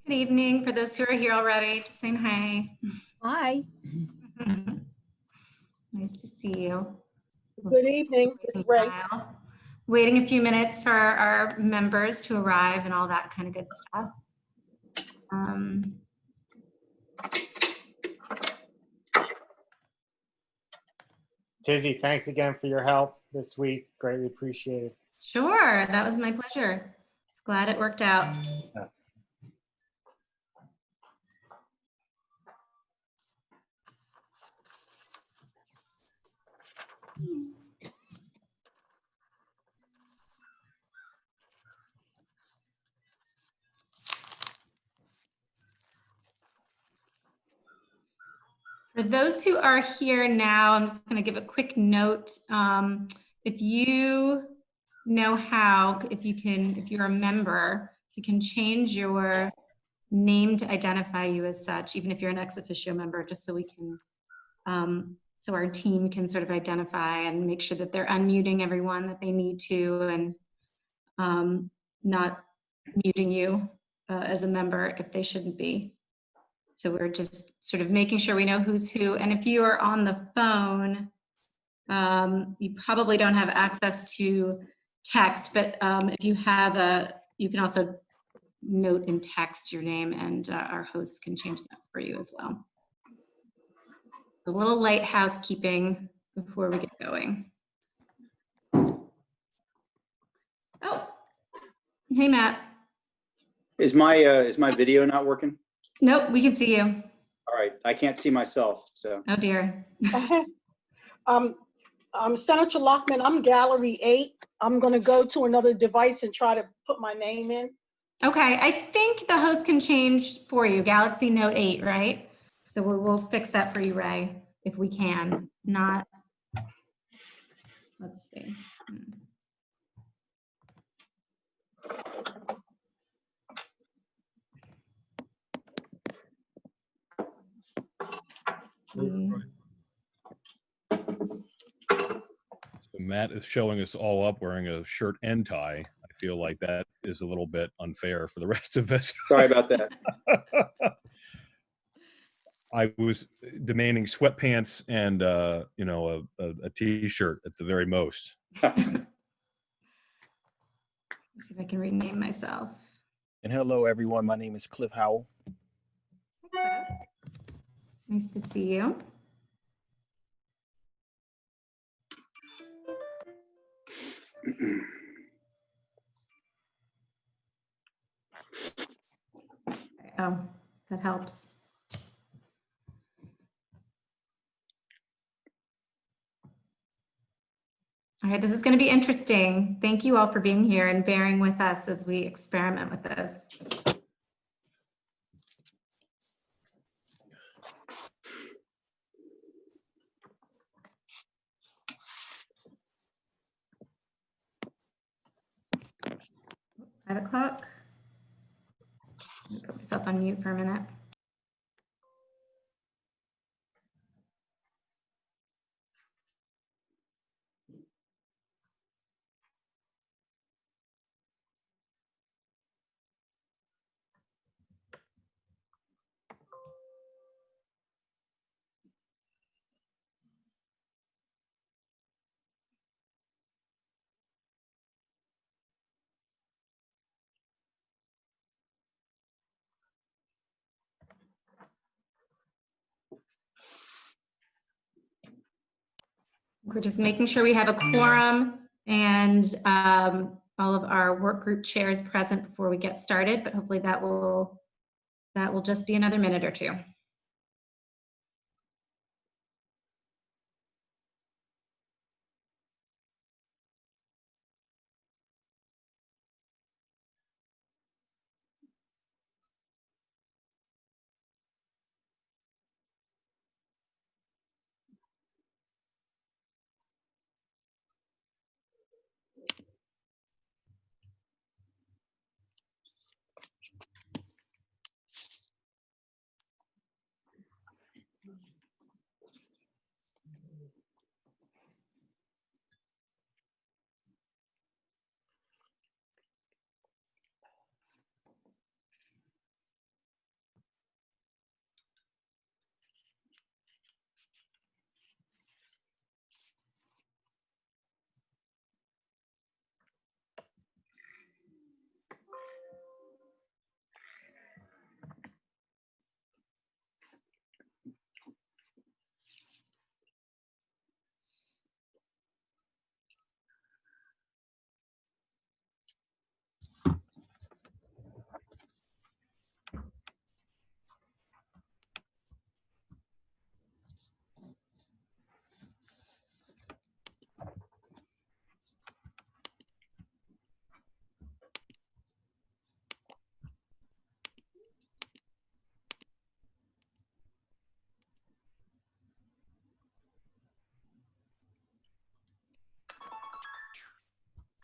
Good evening. For those who are here already, just saying hi. Hi. Nice to see you. Good evening, this is Ray. Waiting a few minutes for our members to arrive and all that kind of good stuff. Tizzy, thanks again for your help this week. Greatly appreciated. Sure, that was my pleasure. Glad it worked out. Yes. For those who are here now, I'm just going to give a quick note. If you know how, if you're a member, if you can change your name to identify you as such, even if you're an ex officio member, just so we can, so our team can sort of identify and make sure that they're unmuting everyone that they need to, and not muting you as a member if they shouldn't be. So we're just sort of making sure we know who's who. And if you are on the phone, you probably don't have access to text, but if you have you can also note in text your name, and our hosts can change that for you as well. A little light housekeeping before we get going. Oh, hey, Matt. Is my video not working? Nope, we can see you. All right, I can't see myself, so. Oh dear. Senator Lockman, I'm gallery 8. I'm gonna go to another device and try to put my name in. Okay, I think the host can change for you. Galaxy Note 8, right? So we'll fix that for you, Ray, if we can. Not, let's see. So Matt is showing us all up wearing a shirt and tie. I feel like that is a little bit unfair for the rest of us. Sorry about that. I was demanding sweatpants and you know, a t-shirt at the very most. Let's see if I can rename myself. And hello, everyone. My name is Cliff Howell. Nice to see you. Oh, that helps. All right, this is going to be interesting. Thank you all for being here and bearing with us as we experiment with this. Five o'clock. Put myself on mute for a minute. We're just making sure we have a quorum and all of our work group chairs present before we get started, but hopefully that will just be another minute or two.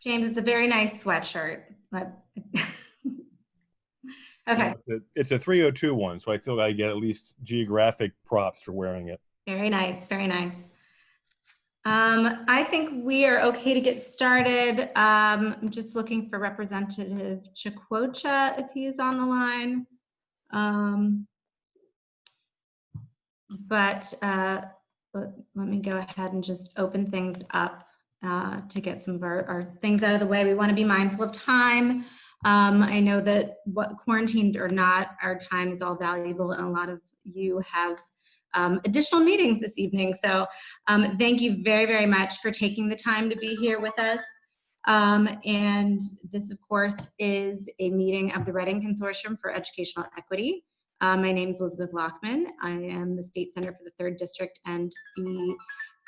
James, it's a very nice sweatshirt. Okay, It's a 302 one, so I feel I get at least geographic props for wearing it. very nice, very nice. I think we are okay to get started. I'm just looking for Representative Chakwocha if he is on the line. Let me go ahead and just open things up to get some of our things out of the way. We want to be mindful of time. I know that quarantined or not, our time is all valuable, and a lot of you have additional meetings this evening. So thank you very, very much for taking the time to be here with us. And this, of course, is a meeting of the Reading Consortium for Educational Equity. My name is Elizabeth Lockman. I am the State Senator for the 3rd District and the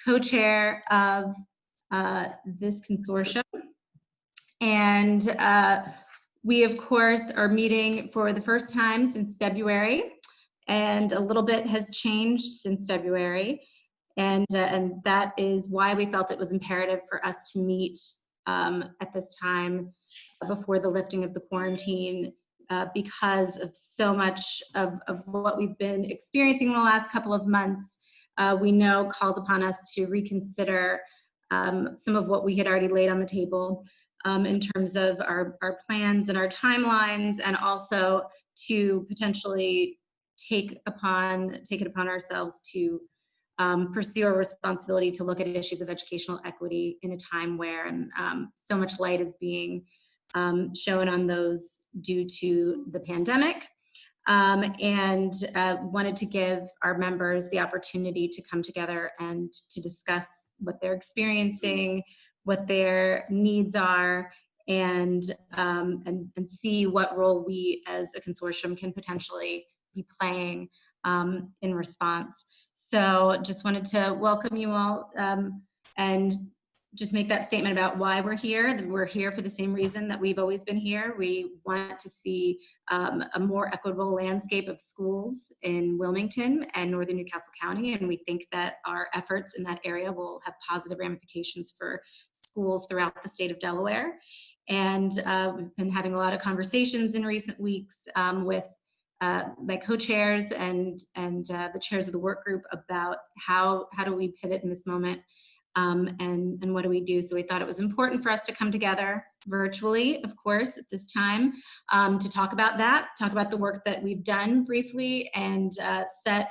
co-chair of this consortium. And we, of course, are meeting for the first time since February, and a little bit has changed since February. And that is why we felt it was imperative for us to meet at this time before the lifting of the quarantine, because of so much of what we've been experiencing in the last couple of months. We know calls upon us to reconsider some of what we had already laid on the table in terms of our plans and our timelines, and also to potentially take it upon ourselves to pursue our responsibility to look at issues of educational equity in a time where so much light is being shown on those due to the pandemic, and wanted to give our members the opportunity to come together and to discuss what they're experiencing, what their needs are, and see what role we as a consortium can potentially be playing in response. So just wanted to welcome you all and just make that statement about why we're here. That we're here for the same reason that we've always been here. We want to see a more equitable landscape of schools in Wilmington and northern Newcastle County, and we think that our efforts in that area will have positive ramifications for schools throughout the state of Delaware. And we've been having a lot of conversations in recent weeks with my co-chairs and the chairs of the work group about how do we pivot in this moment, and what do we do. So we thought it was important for us to come together virtually, of course, at this time, to talk about that, talk about the work that we've done briefly, and set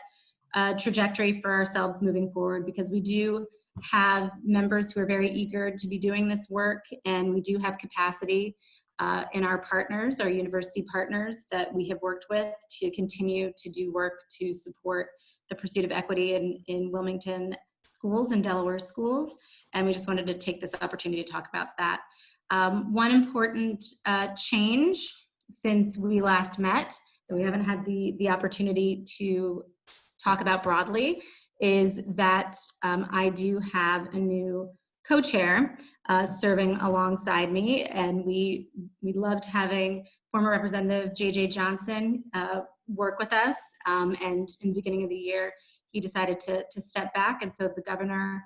a trajectory for ourselves moving forward, because we do have members who are very eager to be doing this work, and we do have capacity in our partners, our university partners that we have worked with, to continue to do work to support the pursuit of equity in Wilmington schools and Delaware schools. And we just wanted to take this opportunity to talk about that. One important change since we last met that we haven't had the opportunity to talk about broadly is that I do have a new co-chair serving alongside me, and we loved having former Representative J.J. Johnson work with us, and in the beginning of the year he decided to step back, and so the Governor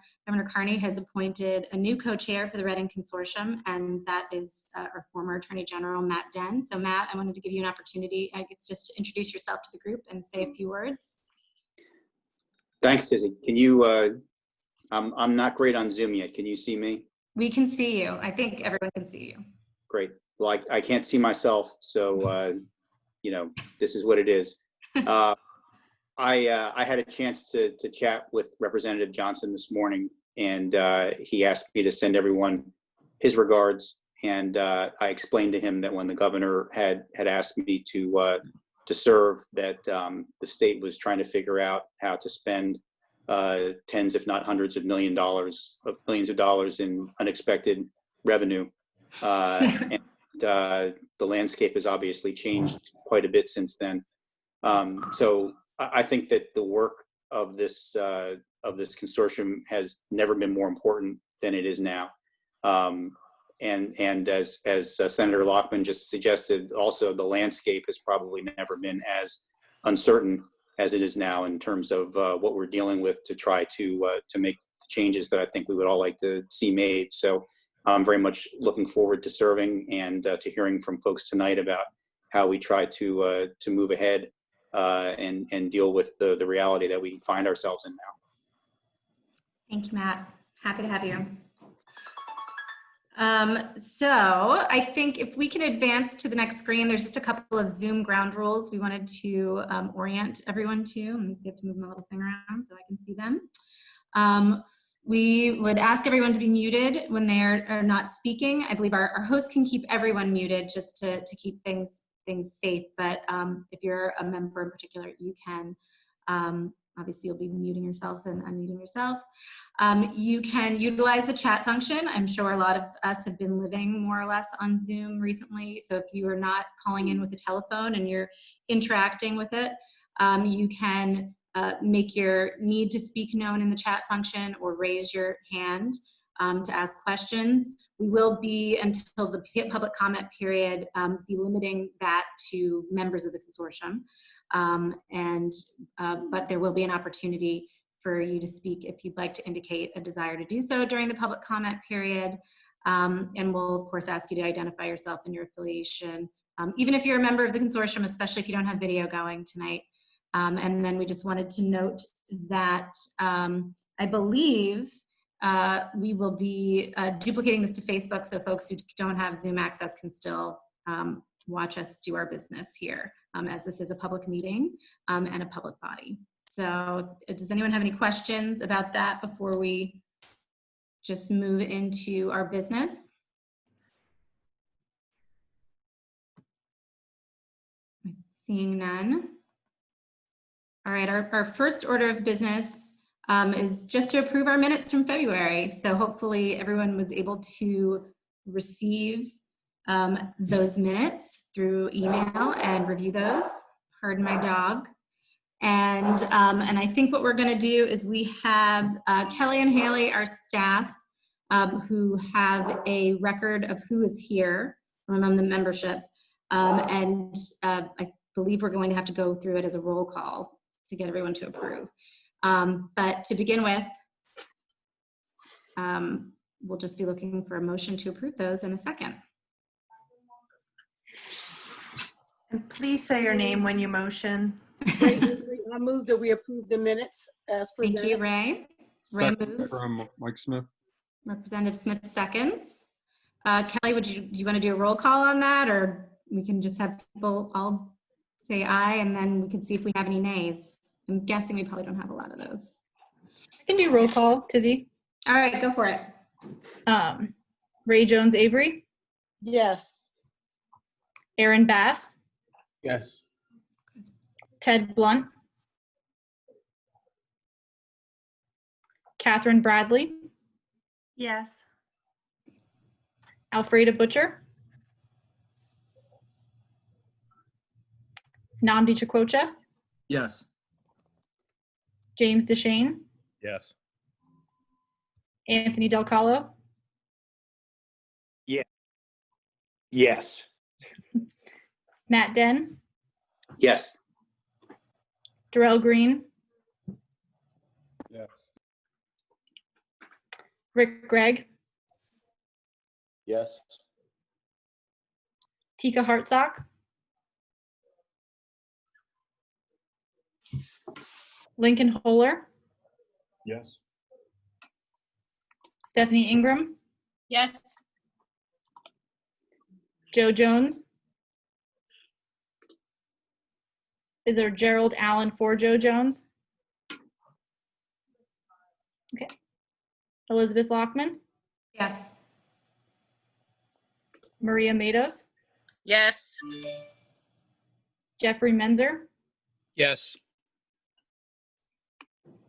Carney has appointed a new co-chair for the Reading Consortium, and that is our former Attorney General Matt Denn. So Matt, I wanted to give you an opportunity, I guess, just to introduce yourself to the group and say a few words. Thanks, Tizzy. Can you, I'm not great on Zoom yet. Can you see me? We can see you. I think everyone can see you. Great. Well, I can't see myself, so, you know, this is what it is. I had a chance to chat with Representative Johnson this morning, and he asked me to send everyone his regards. And I explained to him that when the governor had asked me to serve, that the state was trying to figure out how to spend tens, if not hundreds of millions of dollars in unexpected revenue. And the landscape has obviously changed quite a bit since then. So I think that the work of this consortium has never been more important than it is now. And as Senator Lockman just suggested, also the landscape has probably never been as uncertain as it is now in terms of what we're dealing with to try to make the changes that I think we would all like to see made. So I'm very much looking forward to serving and to hearing from folks tonight about how we try to move ahead and deal with the reality that we find ourselves in now. Thank you, Matt. Happy to have you. So I think if we can advance to the next screen, there's just a couple of Zoom ground rules we wanted to orient everyone to. Let me see, I have to move my little thing around so I can see them. We would ask everyone to be muted when they are not speaking. I believe our host can keep everyone muted just to keep things safe, but if you're a member in particular, you can obviously you'll be muting yourself and unmuting yourself. You can utilize the chat function. I'm sure a lot of us have been living more or less on Zoom recently. So if you are not calling in with the telephone and you're interacting with it, you can make your need to speak known in the chat function or raise your hand to ask questions. We will be, until the public comment period, be limiting that to members of the consortium. But there will be an opportunity for you to speak if you'd like to indicate a desire to do so during the public comment period. And we'll, of course, ask you to identify yourself and your affiliation, even if you're a member of the consortium, especially if you don't have video going tonight. And then we just wanted to note that I believe we will be duplicating this to Facebook, so folks who don't have Zoom access can still watch us do our business here, as this is a public meeting and a public body. So does anyone have any questions about that before we just move into our business? Seeing none. All right, our first order of business is just to approve our minutes from February. So hopefully everyone was able to receive those minutes through email and review those. Pardon my dog. And I think what we're going to do is we have Kelly and Haley, our staff, who have a record of who is here among the membership. I believe we're going to have to go through it as a roll call to get everyone to approve. But to begin with, we'll just be looking for a motion to approve those in a second. And please say your name when you motion. I move that we approve the minutes as presented. Thank you, Ray. Ray Second moves. from Mike Smith. Representative Smith seconds. Kelly, do you want to do a roll call on that, or we can just have people all say aye and then we can see if we have any nays? I'm guessing we probably don't have a lot of those. I can do roll call, Tizzy. All right, go for it. Ray Jones Avery, Yes. Aaron Bass, Yes. Ted Blunt, Catherine Bradley, Yes. Alfreda Butcher, Namdi Chakwocha, Yes. James DeShane, Yes. Anthony Del Calo, Yes. Matt Den, Yes. Darrell Green, Yes. Rick Gregg, Yes. Tika Hartsock, Lincoln Holer, Yes. Stephanie Ingram, Yes. Joe Jones. Is there Gerald Allen for Joe Jones? Okay. Elizabeth Lockman, Yes. Maria Matos, Yes. Jeffrey Menzer, Yes.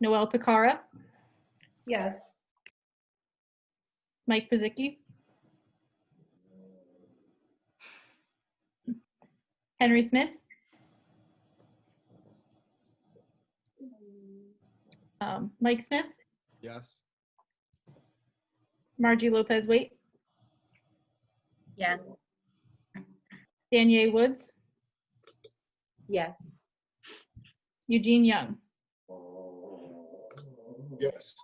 Noel Picara, Yes. Mike Pazicki, Henry Smith, Mike Smith, Yes. Margie Lopez Waite, Yes. Danielle Woods, Yes. Eugene Young. Yes.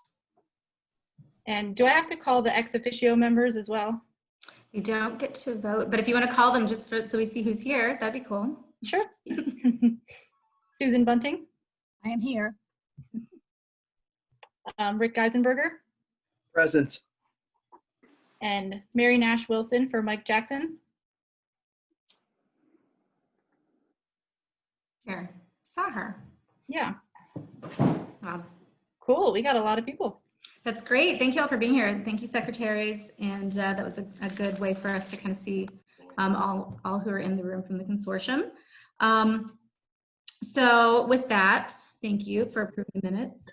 And do I have to call the ex officio members as well? You don't get to vote, but if you want to call them just so we see who's here, that'd be cool. Sure. Susan Bunting, I am here. Rick Geisenberger, Present. and Mary Nash Wilson for Mike Jackson. Here, saw her. Yeah, Wow. cool. We got a lot of people. That's great. Thank you all for being here. Thank you, secretaries. And that was a good way for us to kind of see all who are in the room from the consortium. So with that, thank you for approving the minutes.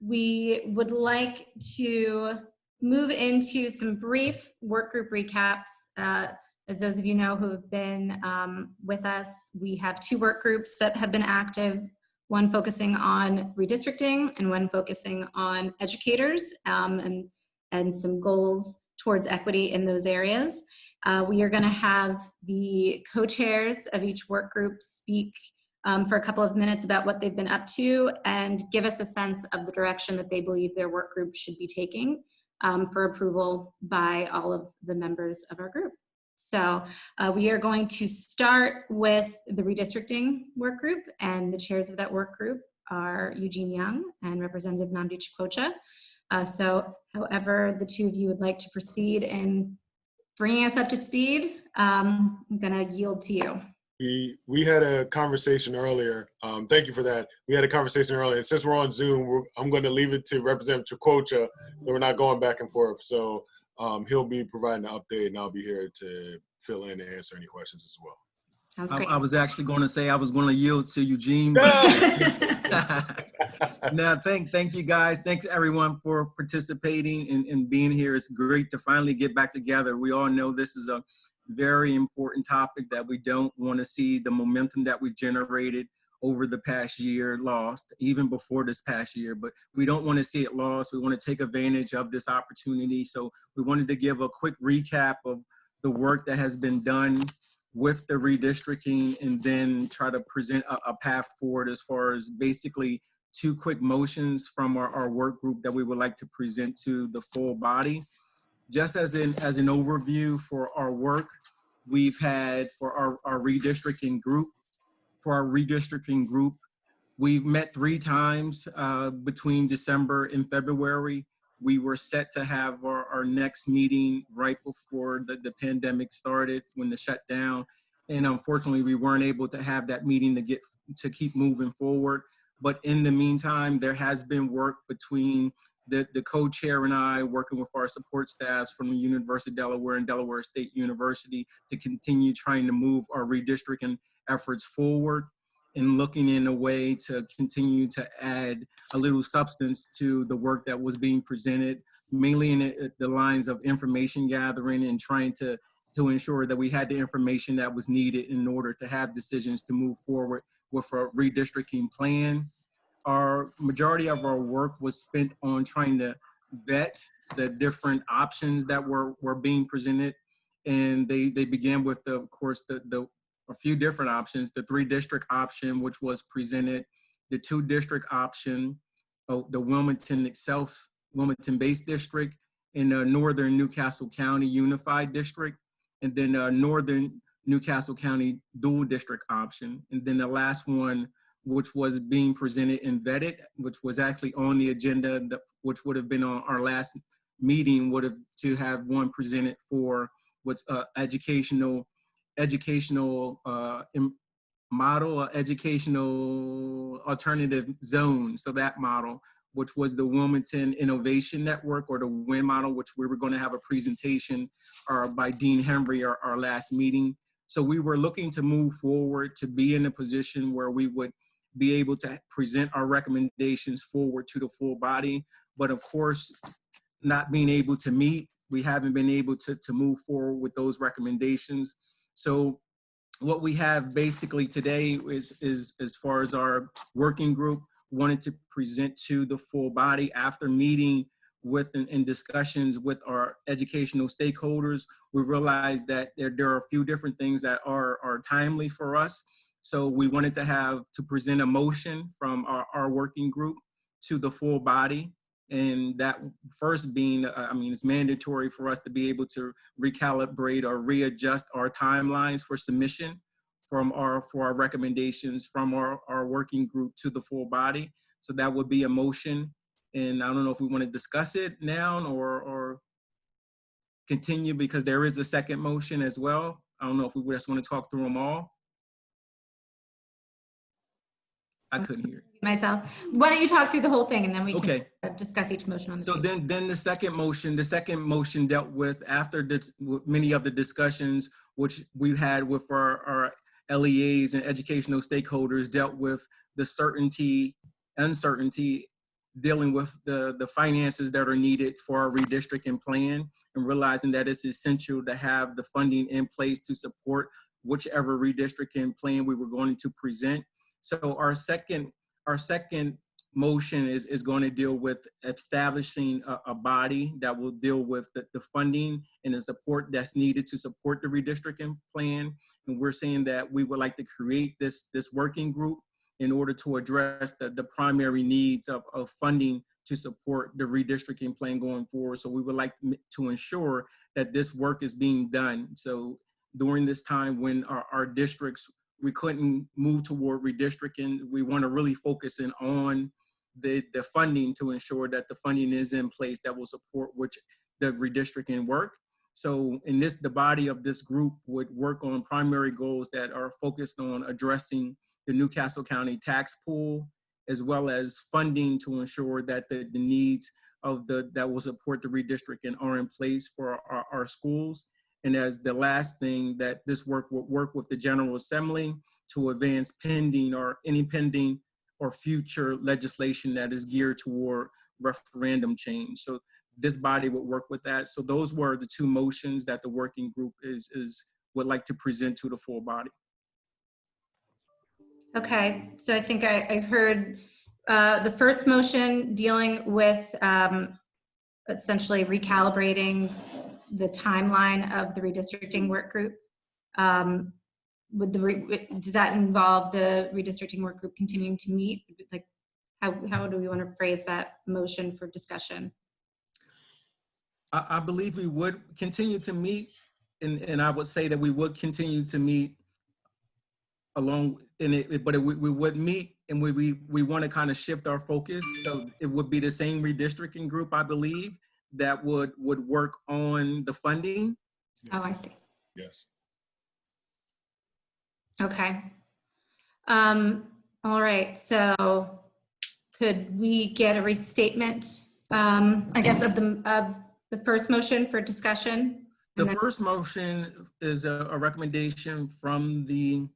We would like to move into some brief work group recaps. As those of you know who have been with us, we have 2 work groups that have been active, one focusing on redistricting and one focusing on educators and some goals towards equity in those areas. We are going to have the co-chairs of each work group speak for a couple of minutes about what they've been up to and give us a sense of the direction that they believe their work group should be taking for approval by all of the members of our group. So we are going to start with the redistricting work group, and the chairs of that work group are Eugene Young and Representative Nnamdi Chukwucha. So however the 2 of you would like to proceed in bringing us up to speed, I'm going to yield to you. We had a conversation earlier. Thank you for that. We had a conversation earlier. Since we're on Zoom, I'm going to leave it to Representative Chukwucha, so we're not going back and forth. So he'll be providing an update, and I'll be here to fill in and answer any questions as well. Sounds great. I was actually going to say I was going to yield to Eugene. Now, thank you guys. Thanks everyone for participating and being here. It's great to finally get back together. We all know this is a very important topic that we don't want to see the momentum that we generated over the past year lost, even before this past year, but we don't want to see it lost. We want to take advantage of this opportunity. So we wanted to give a quick recap of the work that has been done with the redistricting and then try to present a path forward as far as basically 2 quick motions from our work group that we would like to present to the full body. Just as an overview for our work, we've had for our redistricting group, we've met 3 times between December and February. We were set to have our next meeting right before the pandemic started, when the shutdown. And unfortunately, we weren't able to have that meeting to keep moving forward. But in the meantime, there has been work between the co-chair and I, working with our support staffs from the University of Delaware and Delaware State University, to continue trying to move our redistricting efforts forward and looking in a way to continue to add a little substance to the work that was being presented, mainly in the lines of information gathering and trying to ensure that we had the information that was needed in order to have decisions to move forward with a redistricting plan. Our majority of our work was spent on trying to vet the different options that were being presented. And they began with, of course, a few different options: the 3-district option, which was presented, the 2-district option, the Wilmington itself, Wilmington-based district, and the Northern Newcastle County Unified District, and then Northern Newcastle County dual district option. And then the last one, which was being presented and vetted, which was actually on the agenda, which would have been on our last meeting, would have to have one presented for what's educational model, educational alternative zone. So that model, which was the Wilmington Innovation Network, or the WIN model, which we were going to have a presentation by Dean Henry our last meeting. So we were looking to move forward to be in a position where we would be able to present our recommendations forward to the full body. But of course, not being able to meet, we haven't been able to move forward with those recommendations. So what we have basically today is as far as our working group wanted to present to the full body after meeting with and discussions with our educational stakeholders. We realized that there are a few different things that are timely for us. So we wanted to present a motion from our working group to the full body And that first being, I mean, it's mandatory for us to be able to recalibrate or readjust our timelines for submission for our recommendations from our working group to the full body. So that would be a motion. And I don't know if we want to discuss it now or continue, because there is a second motion as well. I don't know if we just want to talk through them all. I couldn't hear Myself. Why don't you talk through the whole thing and then we Okay. can discuss each motion on the So table. then the second motion dealt with, after with many of the discussions which we had with our LEAs and educational stakeholders, dealt with the uncertainty, dealing with the finances that are needed for our redistricting plan, and realizing that it's essential to have the funding in place to support whichever redistricting plan we were going to present. So our second motion is going to deal with establishing a body that will deal with the funding and the support that's needed to support the redistricting plan. And we're saying that we would like to create this working group in order to address the primary needs of funding to support the redistricting plan going forward. So we would like to ensure that this work is being done. So during this time when our districts, we couldn't move toward redistricting, we want to really focus in on the funding to ensure that the funding is in place that will support the redistricting work. So in this, the body of this group would work on primary goals that are focused on addressing the Newcastle County tax pool, as well as funding to ensure that the needs that will support the redistricting are in place for our schools. And as the last thing, that this work will work with the General Assembly to advance pending or future legislation that is geared toward referendum change. So this body would work with that. So those were the two motions that the working group would like to present to the full body. Okay, so I think I heard the first motion dealing with essentially recalibrating the timeline of the redistricting work group. Does that involve the redistricting work group continuing to meet? Like, how do we want to phrase that motion for discussion? I believe we would continue to meet, and I would say that we would continue to meet along in it, but we would meet, and we want to kind of shift our focus. So it would be the same redistricting group, I believe, that would work on the funding. Oh, I see. Yes. Okay. All right, so could we get a restatement, I guess, of the first motion for discussion? The first motion is a recommendation from the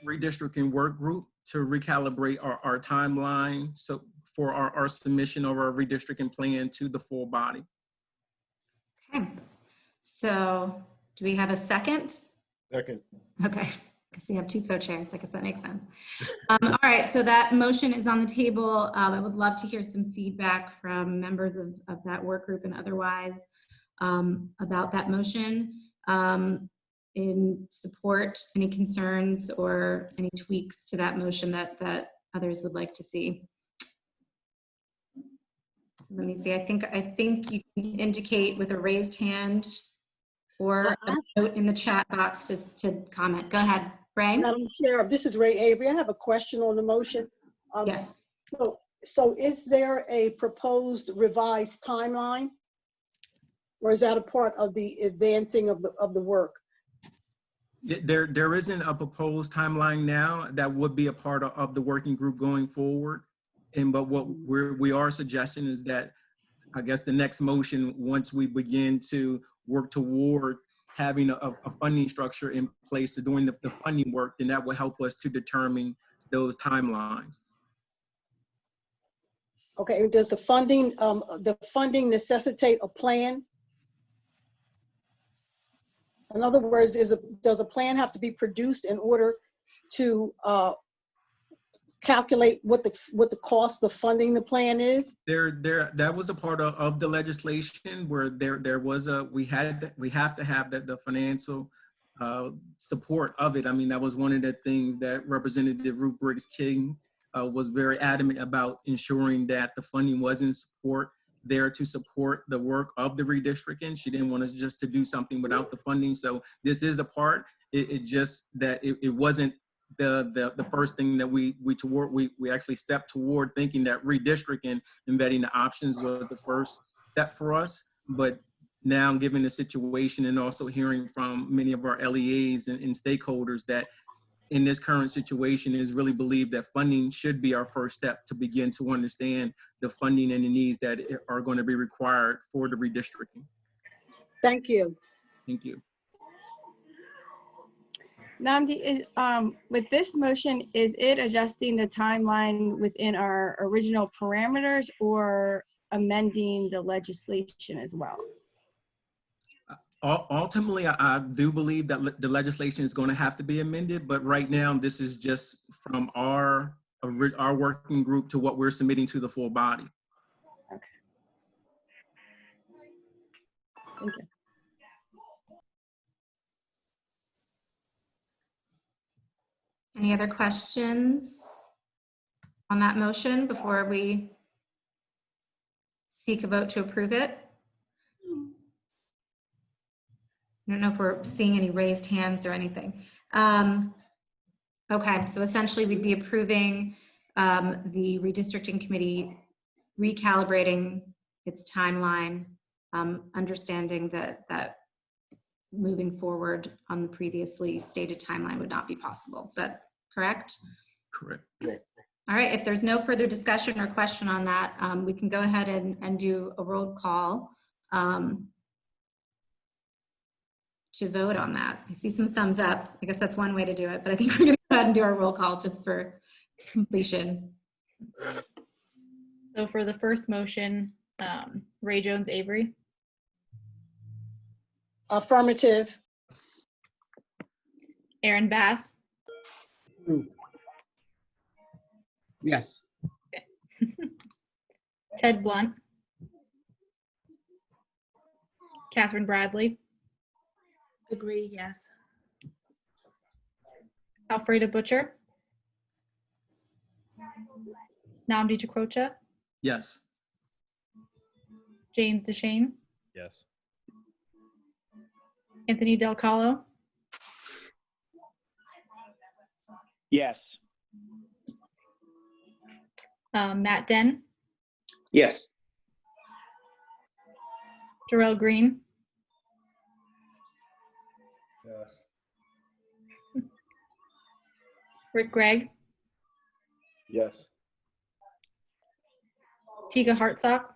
redistricting work group to recalibrate our timeline so for our submission of our redistricting plan to the full body. Okay, so do we have a second? Second. Okay, because we have two co-chairs. I guess that makes sense. All right, so that motion is on the table. I would love to hear some feedback from members of that work group and otherwise about that motion. In support, any concerns or any tweaks to that motion that others would like to see. So let me see. I think you can indicate with a raised hand or a note in the chat box to comment. Go ahead, Ray. Madam Chair, this is Ray Avery. I have a question on the motion. Yes. So is there a proposed revised timeline? Or is that a part of the advancing of the work? There isn't a proposed timeline now that would be a part of the working group going forward. But what we are suggesting is that, I guess the next motion, once we begin to work toward having a funding structure in place to doing the funding work, then that will help us to determine those timelines. Okay, does the funding necessitate a plan? In other words, does a plan have to be produced in order to calculate what the cost of funding the plan is? That was a part of the legislation where we have to have the financial support of it. I mean, that was one of the things that Representative Ruth Briggs King was very adamant about, ensuring that the funding was in support there to support the work of the redistricting. She didn't want us just to do something without the funding. So this is a part. It just that it wasn't the first thing that we actually stepped toward, thinking that redistricting and vetting the options was the first step for us. But now, given the situation and also hearing from many of our LEAs and stakeholders that in this current situation is really believe that funding should be our first step to begin to understand the funding and the needs that are going to be required for the redistricting. Thank you. Thank you. Namdi, with this motion, is it adjusting the timeline within our original parameters or amending the legislation as well? Ultimately, I do believe that the legislation is going to have to be amended, but right now, this is just from our working group to what we're submitting to the full body. Okay. Thank you. Any other questions on that motion before we seek a vote to approve it? I don't know if we're seeing any raised hands or anything. Okay, so essentially we'd be approving the redistricting committee recalibrating its timeline, understanding that moving forward on the previously stated timeline would not be possible. Is that correct? Correct. All right, if there's no further discussion or question on that, we can go ahead and do a roll call to vote on that. I see some thumbs up. I guess that's one way to do it, but I think we're gonna go ahead and do our roll call just for completion. So for the first motion, Ray Jones Avery, Affirmative. Aaron Bass, Yes. Ted Blunt, Catherine Bradley, Agree, yes. Alfreda Butcher, Namdi Chakrocha, Yes. James DeShane, Yes. Anthony Del Calo, Yes. Matt Den, Yes. Jarrell Green, Yes. Rick Gregg, Yes. Tika Hartsock,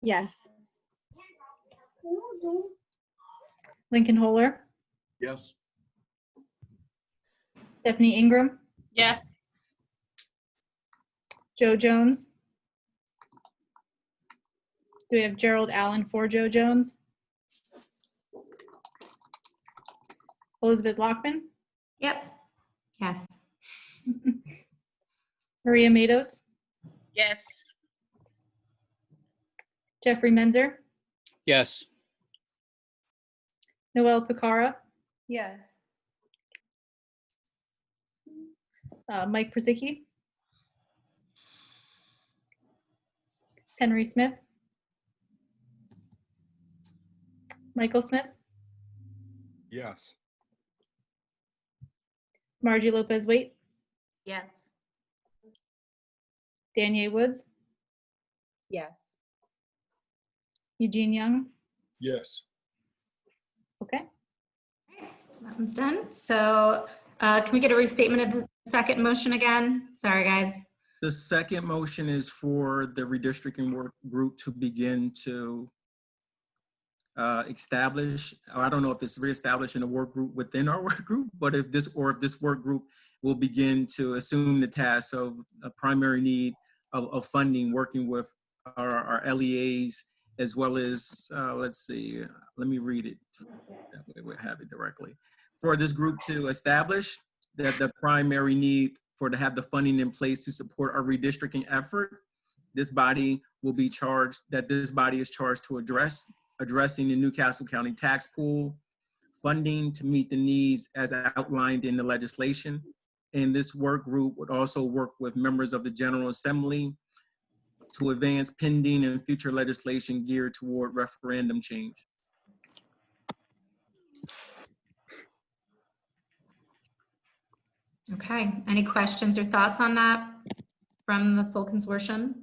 Yes. Lincoln Holler, Yes. Stephanie Ingram, Yes. Joe Jones. Do we have Gerald Allen for Joe Jones? Elizabeth Lockman, Yep. Yes. Maria Matos, Yes. Jeffrey Menzer, Yes. Noel Picara, Yes. Mike Przicki, Henry Smith, Michael Smith, Yes. Margie Lopez Waite, Yes. Danye Woods, Yes. Eugene Young. Yes. Okay. So that one's done. So can we get a restatement of the second motion again? Sorry, guys. The second motion is for the redistricting work group to begin to establish, or I don't know if it's reestablishing a work group within our work group, but if this work group will begin to assume the task of a primary need of funding, working with our LEAs, as well as, let's see, let me read it. That way we'll have it directly. For this group to establish that the primary need to have the funding in place to support our redistricting effort, this body will be charged, this body is charged to addressing the Newcastle County tax pool, funding to meet the needs as outlined in the legislation. And this work group would also work with members of the General Assembly to advance pending and future legislation geared toward referendum change. Okay, any questions or thoughts on that from the full consortium?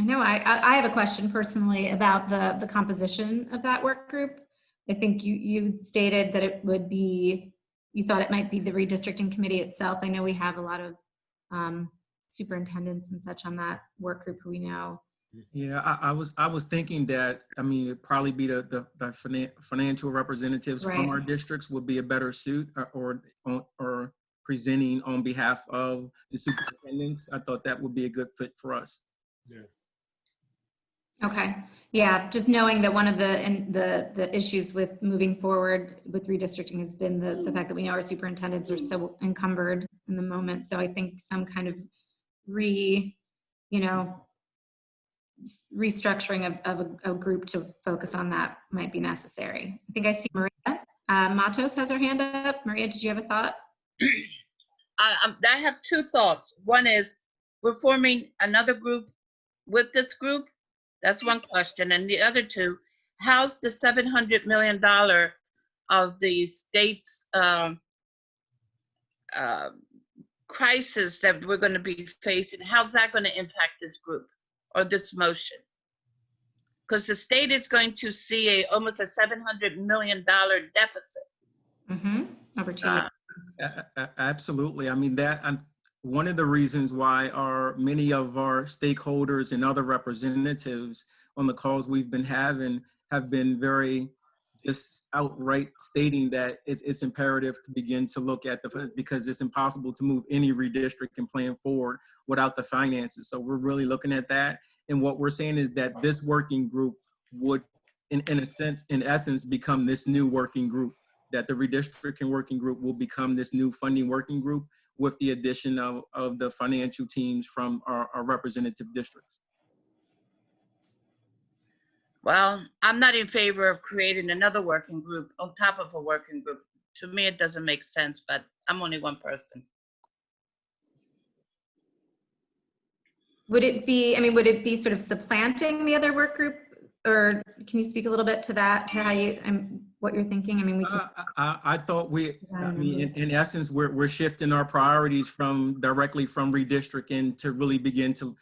I know I have a question personally about the composition of that work group. I think you stated that it would be, you thought it might be the redistricting committee itself. I know we have a lot of superintendents and such on that work group who we know. Yeah, I was thinking that, I mean, it'd probably be the financial representatives from our districts would be a better suit, or presenting on behalf of the superintendents. I thought that would be a good fit for us. Yeah. Okay, yeah, just knowing that one of the issues with moving forward with redistricting has been the fact that we know our superintendents are so encumbered in the moment. So I think some kind of restructuring of a group to focus on that might be necessary. I think I see Maria Matos has her hand up. Maria, did you have a thought? I have two thoughts. One is we're forming another group with this group. That's one question. And the other two, how's the $700 million of the state's crisis that we're going to be facing, how's that going to impact this group or this motion? Because the state is going to see almost a $700 million deficit. Mm-hmm. Over 2 years. Absolutely. I mean, one of the reasons why many of our stakeholders and other representatives on the calls we've been having have been very just outright stating that it's imperative to begin to look at because it's impossible to move any redistricting plan forward without the finances. So we're really looking at that. And what we're saying is that this working group would, in essence, become this new working group, that the redistricting working group will become this new funding working group with the addition of the financial teams from our representative districts. Well, I'm not in favor of creating another working group on top of a working group. To me, it doesn't make sense, but I'm only one person. Would it be sort of supplanting the other work group? Or can you speak a little bit to that, to how what you're thinking? I mean, we can. I thought in essence, we're shifting our priorities directly from redistricting to really begin to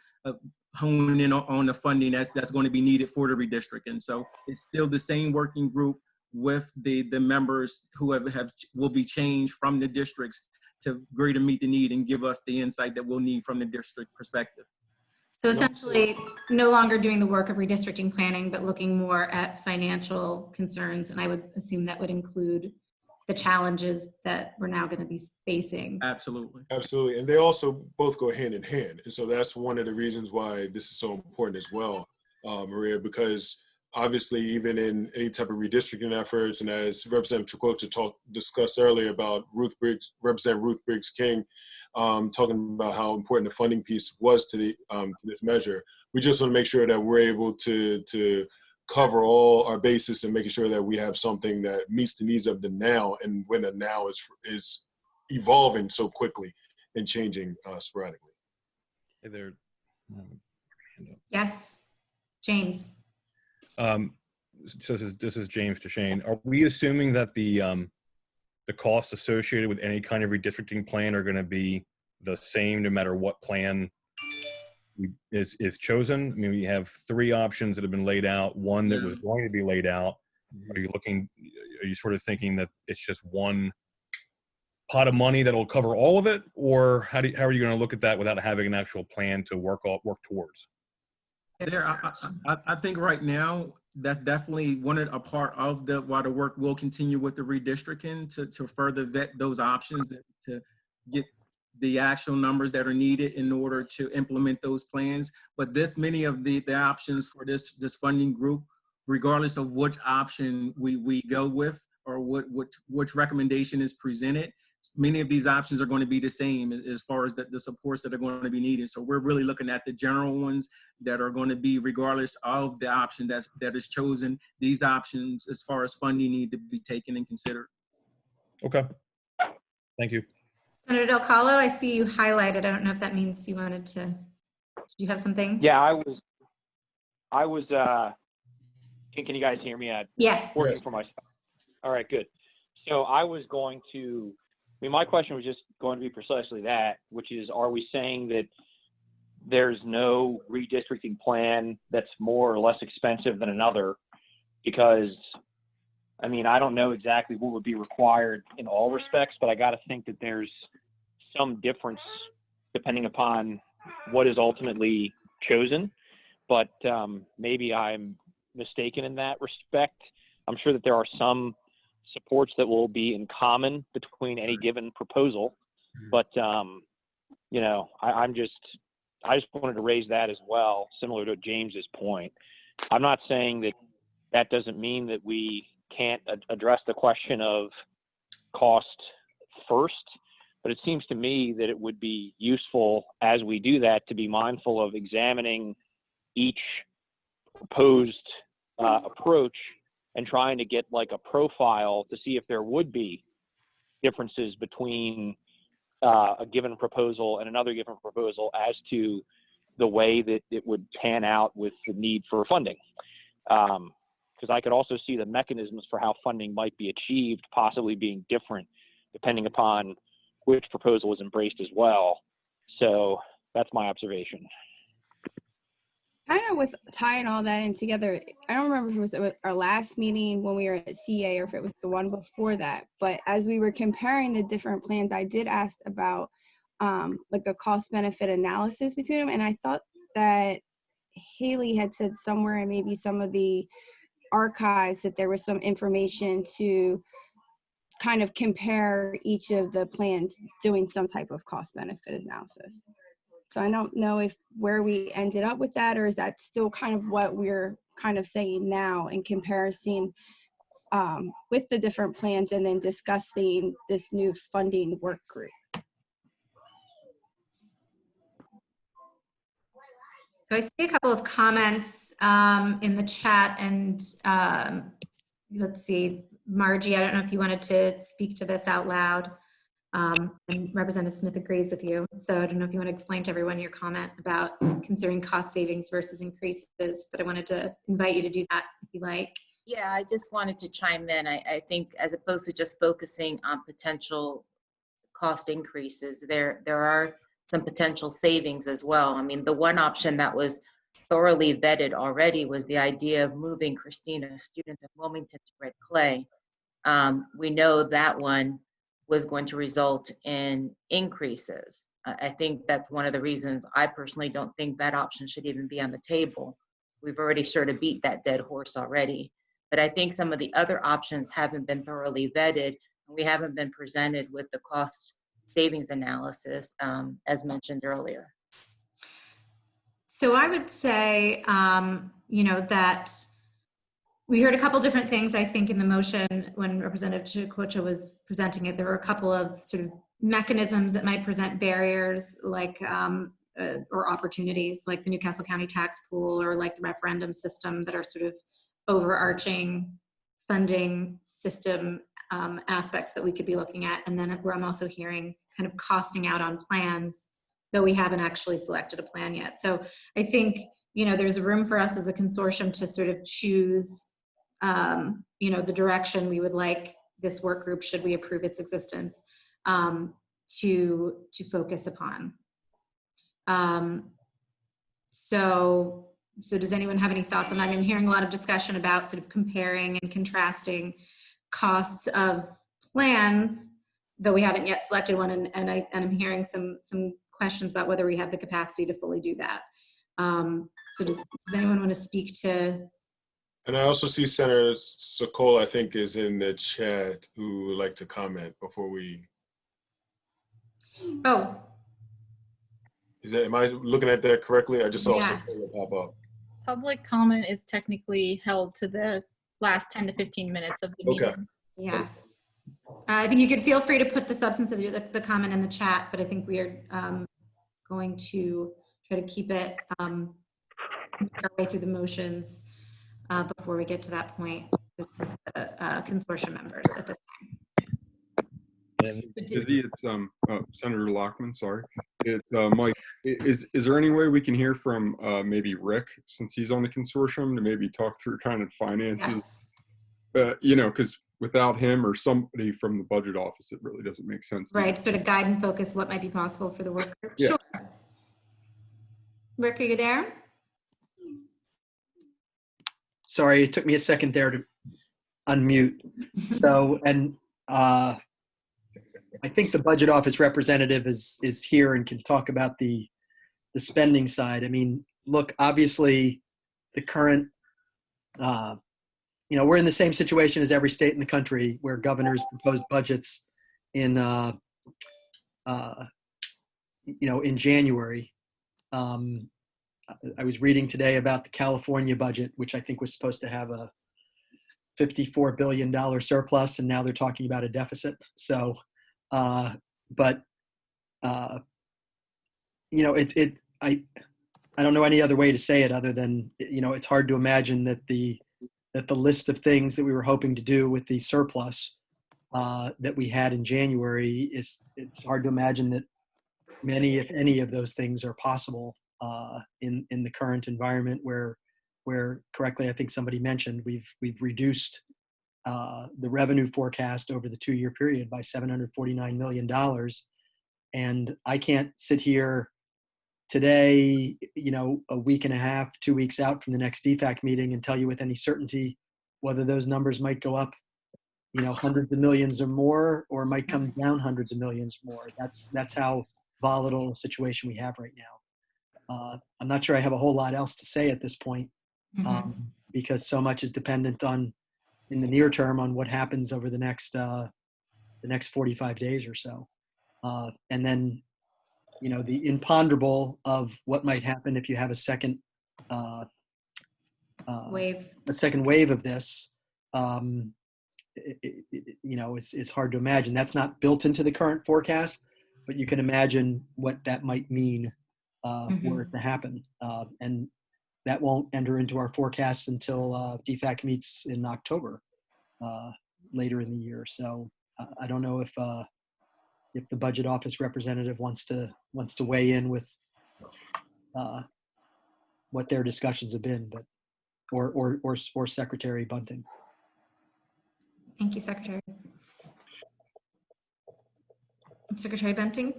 hone in on the funding that's going to be needed for the redistricting. So it's still the same working group with the members who will be changed from the districts to greater meet the need and give us the insight that we'll need from the district perspective. So essentially, no longer doing the work of redistricting planning, but looking more at financial concerns. And I would assume that would include the challenges that we're now going to be facing. Absolutely. Absolutely. And they also both go hand in hand. And so that's one of the reasons why this is so important as well, Maria, because obviously even in any type of redistricting efforts, and as Representative Chukwuka discussed earlier about Representative Ruth Briggs King, talking about how important the funding piece was to this measure. We just want to make sure that we're able to cover all our bases and making sure that we have something that meets the needs of the now, and when the now is evolving so quickly and changing sporadically. Hey there. Yes, James. So this is James DeShane. Are we assuming that the costs associated with any kind of redistricting plan are going to be the same no matter what plan is chosen? I mean, we have 3 options that have been laid out, one that was going to be laid out. Are you sort of thinking that it's just one pot of money that will cover all of it? Or how are you going to look at that without having an actual plan to work towards? I think right now, that's definitely a part of why the work will continue with the redistricting to further vet those options, to get the actual numbers that are needed in order to implement those plans. But many of the options for this funding group, regardless of which option we go with or which recommendation is presented, many of these options are going to be the same as far as the supports that are going to be needed. So we're really looking at the general ones that are going to be, regardless of the option that is chosen, these options as far as funding need to be taken and considered. Okay. Thank you. Senator Del Callo, I see you highlighted. I don't know if that means you wanted to, did you have something? Yeah, I was, can you guys hear me? Yes. Working for myself. All right, good. So I was going to, my question was just going to be precisely that, which is, are we saying that there's no redistricting plan that's more or less expensive than another? Because, I don't know exactly what would be required in all respects, but I got to think that there's some difference depending upon what is ultimately chosen. But maybe I'm mistaken in that respect. I'm sure that there are some supports that will be in common between any given proposal, but I just wanted to raise that as well, similar to James's point. I'm not saying that doesn't mean that we can't address the question of cost first, but it seems to me that it would be useful as we do that to be mindful of examining each proposed approach and trying to get like a profile to see if there would be differences between a given proposal and another given proposal as to the way that it would pan out with the need for funding. Because I could also see the mechanisms for how funding might be achieved possibly being different depending upon which proposal is embraced as well. So that's my observation. Kind of with tying all that in together, I don't remember if it was our last meeting when we were at CA or if it was the one before that, but as we were comparing the different plans, I did ask about like a cost benefit analysis between them. And I thought that Haley had said somewhere in maybe some of the archives that there was some information to kind of compare each of the plans doing some type of cost benefit analysis. So I don't know if where we ended up with that, or is that still kind of what we're kind of saying now in comparison with the different plans and then discussing this new funding work group. So I see a couple of comments in the chat, and let's see, Margie, I don't know if you wanted to speak to this out loud. And Representative Smith agrees with you. So I don't know if you want to explain to everyone your comment about considering cost savings versus increases, but I wanted to invite you to do that if you like. Yeah, I just wanted to chime in. I think as opposed to just focusing on potential cost increases, there are some potential savings as well. I mean, the one option that was thoroughly vetted already was the idea of moving Christina, a student of Wilmington, to Red Clay. We know that one was going to result in increases. I think that's one of the reasons I personally don't think that option should even be on the table. We've already sort of beat that dead horse already. But I think some of the other options haven't been thoroughly vetted. We haven't been presented with the cost savings analysis as mentioned earlier. So I would say, that we heard a couple different things, I think, in the motion when Representative Chicocha was presenting it. There were a couple of sort of mechanisms that might present barriers, like, or opportunities, like the Newcastle County tax pool or like the referendum system, that are sort of overarching funding system aspects that we could be looking at. And then where I'm also hearing kind of costing out on plans, though we haven't actually selected a plan yet. So I think, there's room for us as a consortium to sort of choose the direction we would like this work group, should we approve its existence, to focus upon. So does anyone have any thoughts on that? I'm hearing a lot of discussion about sort of comparing and contrasting costs of plans, though we haven't yet selected one, and I'm hearing some questions about whether we have the capacity to fully do that. So does anyone want to speak to? And I also see Senator Sokol, I think, is in the chat, who would like to comment before we. Oh. Am I looking at that correctly? I just saw Yes. something pop up. Public comment is technically held to the last 10 to 15 minutes of the meeting. Okay. Yes. I think you could feel free to put the substance of the comment in the chat, but I think we are going to try to keep it our way through the motions before we get to that point, just with the consortium members at this time. And Dizzy, it's Senator Lockman, sorry. It's Mike. Is there any way we can hear from maybe Rick, since he's on the consortium, to maybe talk through kind of finances? Yes. You know, because without him or somebody from the budget office, it really doesn't make sense. Right, sort of guide and focus what might be possible for the work group. Yeah. Sure. Rick, are you there? Sorry, it took me a second there to unmute. So, and I think the budget office representative is here and can talk about the spending side. I mean, look, obviously the current, we're in the same situation as every state in the country where governors proposed budgets in, in January. I was reading today about the California budget, which I think was supposed to have a $54 billion surplus, and now they're talking about a deficit. So, I don't know any other way to say it other than, it's hard to imagine that the list of things that we were hoping to do with the surplus that we had in January it's hard to imagine that many, if any, of those things are possible in the current environment where correctly, I think somebody mentioned, we've reduced the revenue forecast over the 2-year period by $749 million. And I can't sit here today, a week and a half, 2 weeks out from the next DFAC meeting and tell you with any certainty whether those numbers might go up, hundreds of millions or more, or might come down hundreds of millions more. That's how volatile a situation we have right now. I'm not sure I have a whole lot else to say at this point, because so much is dependent on, in the near term, on what happens over the next 45 days or so. And then, the imponderable of what might happen if you have a second wave of this, it's hard to imagine. That's not built into the current forecast, but you can imagine what that might mean were it to happen. And that won't enter into our forecasts until DFAC meets in October, later in the year. So I don't know if the budget office representative wants to weigh in with what their discussions have been, but or Secretary Bunting. Thank you, Secretary. Secretary Bunting?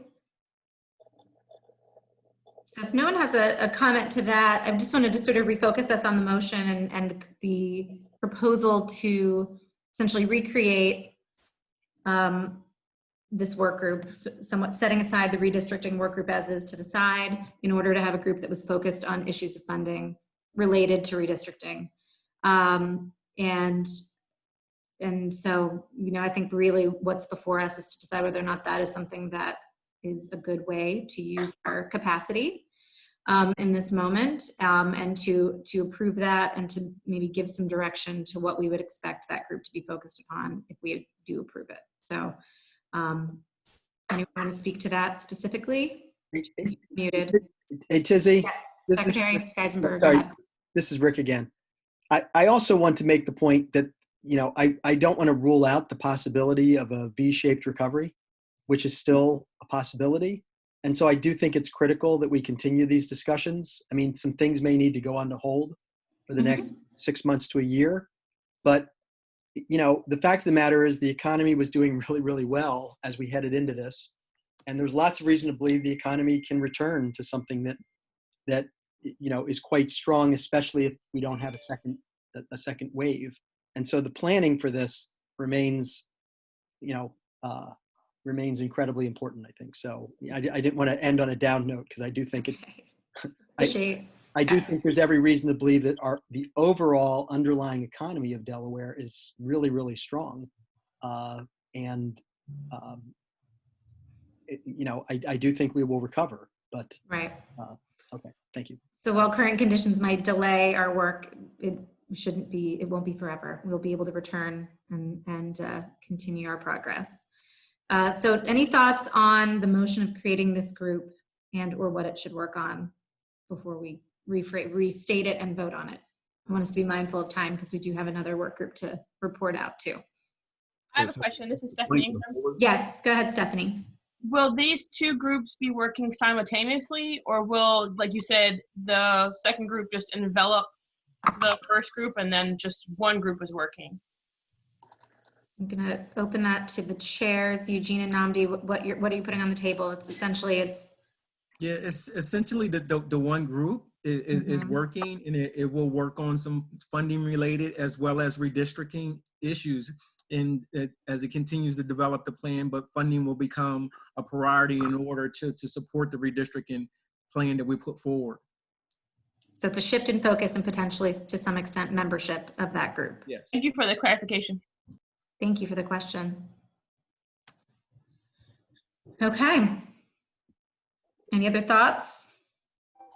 So if no one has a comment to that, I just wanted to sort of refocus us on the motion and the proposal to essentially recreate this work group, somewhat setting aside the redistricting work group as is to the side in order to have a group that was focused on issues of funding related to redistricting. And so, I think really what's before us is to decide whether or not that is something that is a good way to use our capacity in this moment, and to approve that and to maybe give some direction to what we would expect that group to be focused upon if we do approve it. So anyone want to speak to that specifically? Muted. Hey, Tizzy. Yes, Secretary Geisenberg. Sorry, this is Rick again. I also want to make the point that, I don't want to rule out the possibility of a V-shaped recovery, which is still a possibility. And so I do think it's critical that we continue these discussions. I mean, some things may need to go on to hold for the next 6 months to a year. But, the fact of the matter is the economy was doing really, really well as we headed into this. And there's lots of reason to believe the economy can return to something that is quite strong, especially if we don't have a second wave. And so the planning for this remains incredibly important, I think. So I didn't want to end on a down note because I do think it's, I do think there's every reason to believe that the overall underlying economy of Delaware is really, really strong. I do think we will recover, but right. Okay, thank you. So while current conditions might delay our work, it won't be forever. We'll be able to return and continue our progress. So any thoughts on the motion of creating this group and or what it should work on before we restate it and vote on it? I want us to be mindful of time because we do have another work group to report out to. I have a question. This is Stephanie Ingram. Yes, go ahead, Stephanie. Will these two groups be working simultaneously, or will, like you said, the second group just envelop the first group and then just one group is working? I'm gonna open that to the chairs. Eugene and Namdi, what are you putting on the table? It's essentially, Yeah, it's essentially the one group is Mhm. working, and it will work on some funding related as well as redistricting issues as it continues to develop the plan, but funding will become a priority in order to support the redistricting plan that we put forward. So it's a shift in focus and potentially to some extent membership of that group. Yes. Thank you for the clarification. Thank you for the question. Okay. Any other thoughts?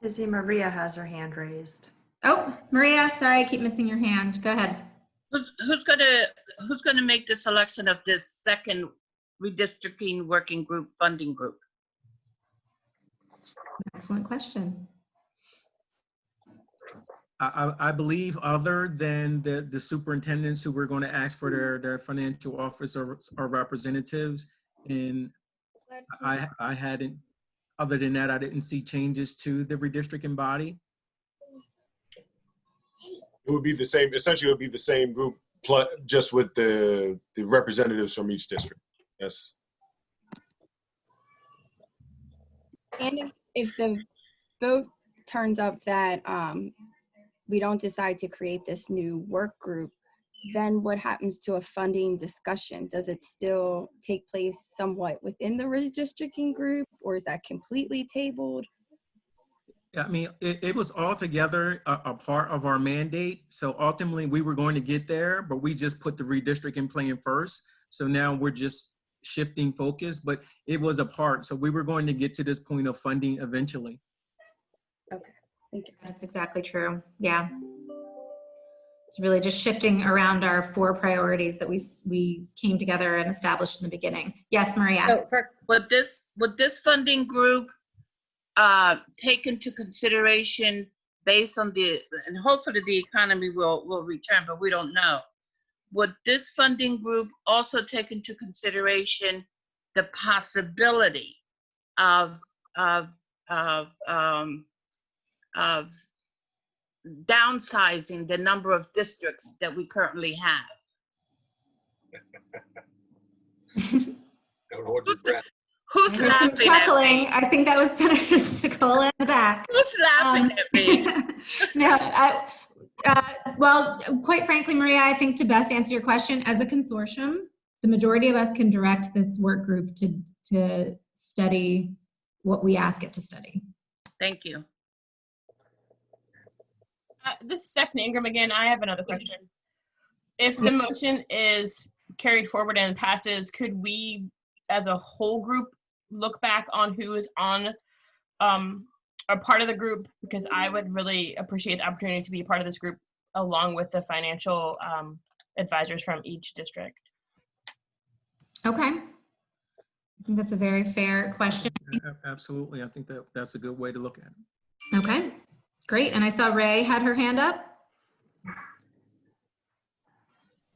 Tizzy Maria has her hand raised. Oh, Maria, sorry, I keep missing your hand. Go ahead. Who's gonna make the selection of this second redistricting working group funding group? Excellent question. I believe other than the superintendents who were going to ask for their financial officer or representatives, and I hadn't, other than that, I didn't see changes to the redistricting body. It would be the same, essentially it would be the same group, just with the representatives from each district. Yes. And if the vote turns up that we don't decide to create this new work group, then what happens to a funding discussion? Does it still take place somewhat within the redistricting group, or is that completely tabled? I mean, it was altogether a part of our mandate. So ultimately we were going to get there, but we just put the redistricting plan first. So now we're just shifting focus, but it was a part. So we were going to get to this point of funding eventually. Okay, thank you. That's exactly true. Yeah. It's really just shifting around our 4 priorities that we came together and established in the beginning. Yes, Maria. So would this funding group take into consideration based on and hopefully the economy will return, but we don't know. Would this funding group also take into consideration the possibility of downsizing the number of districts that we currently have? Who's laughing chuckling? at me? I think that was Senator Sikola in the back. Who's laughing at me? No, well, quite frankly, Maria, I think to best answer your question, as a consortium, the majority of us can direct this work group to study what we ask it to study. Thank you. This is Stephanie Ingram again. I have another question. If the motion is carried forward and passes, could we, as a whole group, look back on who is on a part of the group? Because I would really appreciate the opportunity to be a part of this group along with the financial advisors from each district. Okay. I think that's a very fair question. Absolutely. I think that's a good way to look at it. Okay, great. And I saw Ray had her hand up.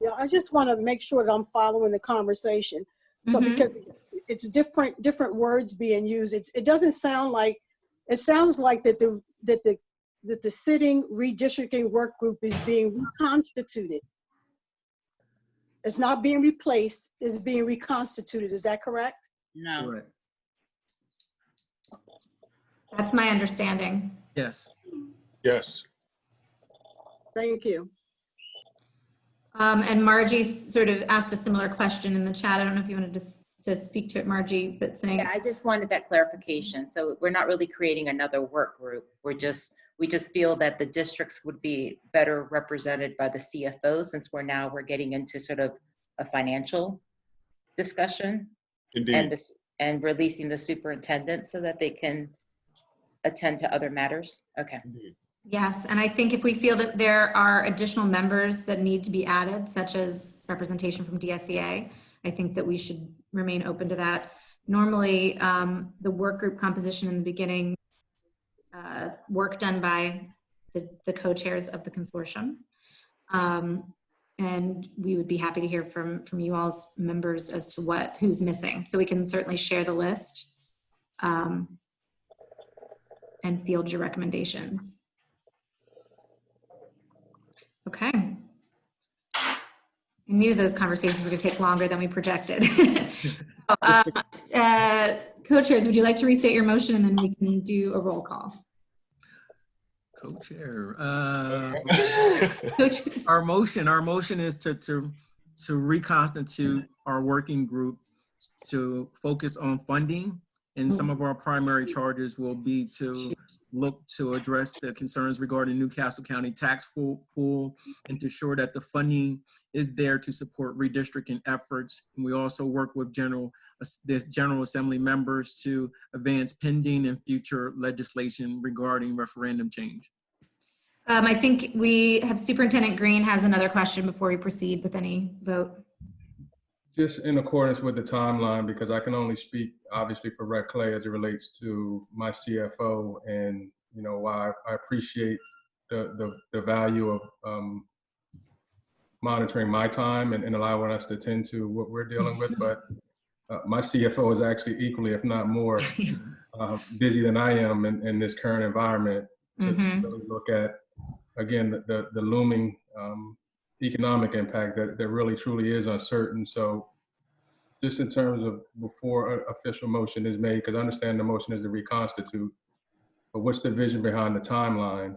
Yeah, I just want to make sure that I'm following the conversation. So because it's different words being used, it doesn't sound like, it sounds like that the sitting redistricting work group is being reconstituted. It's not being replaced, it's being reconstituted. Is that correct? No. Correct. That's my understanding. Yes. Yes. Thank you. And Margie sort of asked a similar question in the chat. I don't know if you wanted to speak to it, Margie, but saying. Yeah, I just wanted that clarification. So we're not really creating another work group. We just feel that the districts would be better represented by the CFO, since we're getting into sort of a financial discussion. Indeed. And releasing the superintendent so that they can attend to other matters. Okay. Indeed. Yes, and I think if we feel that there are additional members that need to be added, such as representation from DSEA, I think that we should remain open to that. Normally, the work group composition in the beginning, work done by the co-chairs of the consortium. and we would be happy to hear from you all's members as to who's missing. So we can certainly share the list and field your recommendations. Okay. I knew those conversations were going to take longer than we projected. Co-chairs, would you like to restate your motion and then we can do a roll call? Co-chair. Our motion is to reconstitute our working group to focus on funding, and some of our primary charges will be to look to address the concerns regarding Newcastle County tax pool and to ensure that the funding is there to support redistricting efforts. And we also work with General Assembly members to advance pending and future legislation regarding referendum change. I think we have Superintendent Green has another question before we proceed with any vote. Just in accordance with the timeline, because I can only speak obviously for Rec Clay as it relates to my CFO, and you know why I appreciate the value of monitoring my time and allowing us to tend to what we're dealing with. But my CFO is actually equally, if not more, busy than I am in this current environment to really look at, again, the looming economic impact that really truly is uncertain. So just in terms of before an official motion is made, because I understand the motion is to reconstitute, but what's the vision behind the timeline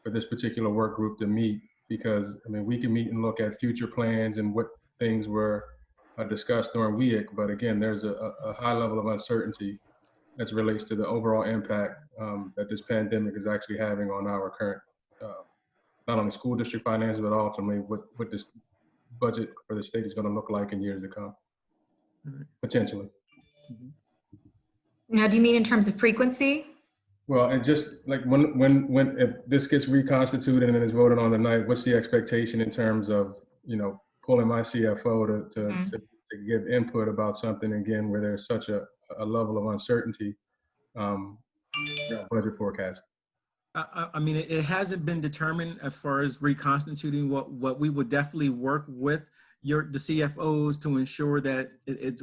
for this particular work group to meet? Because I mean, we can meet and look at future plans and what things were discussed during WEIC, but again, there's a high level of uncertainty as it relates to the overall impact that this pandemic is actually having on our current, not only school district finances, but ultimately what this budget for the state is going to look like in years to come, potentially. Now, do you mean in terms of frequency? Well, and just like when if this gets reconstituted and then is voted on tonight, what's the expectation in terms of, you know, pulling my CFO to give input about something again where there's such a level of uncertainty, budget forecast? I mean, it hasn't been determined as far as reconstituting. What we would definitely work with the CFOs to ensure that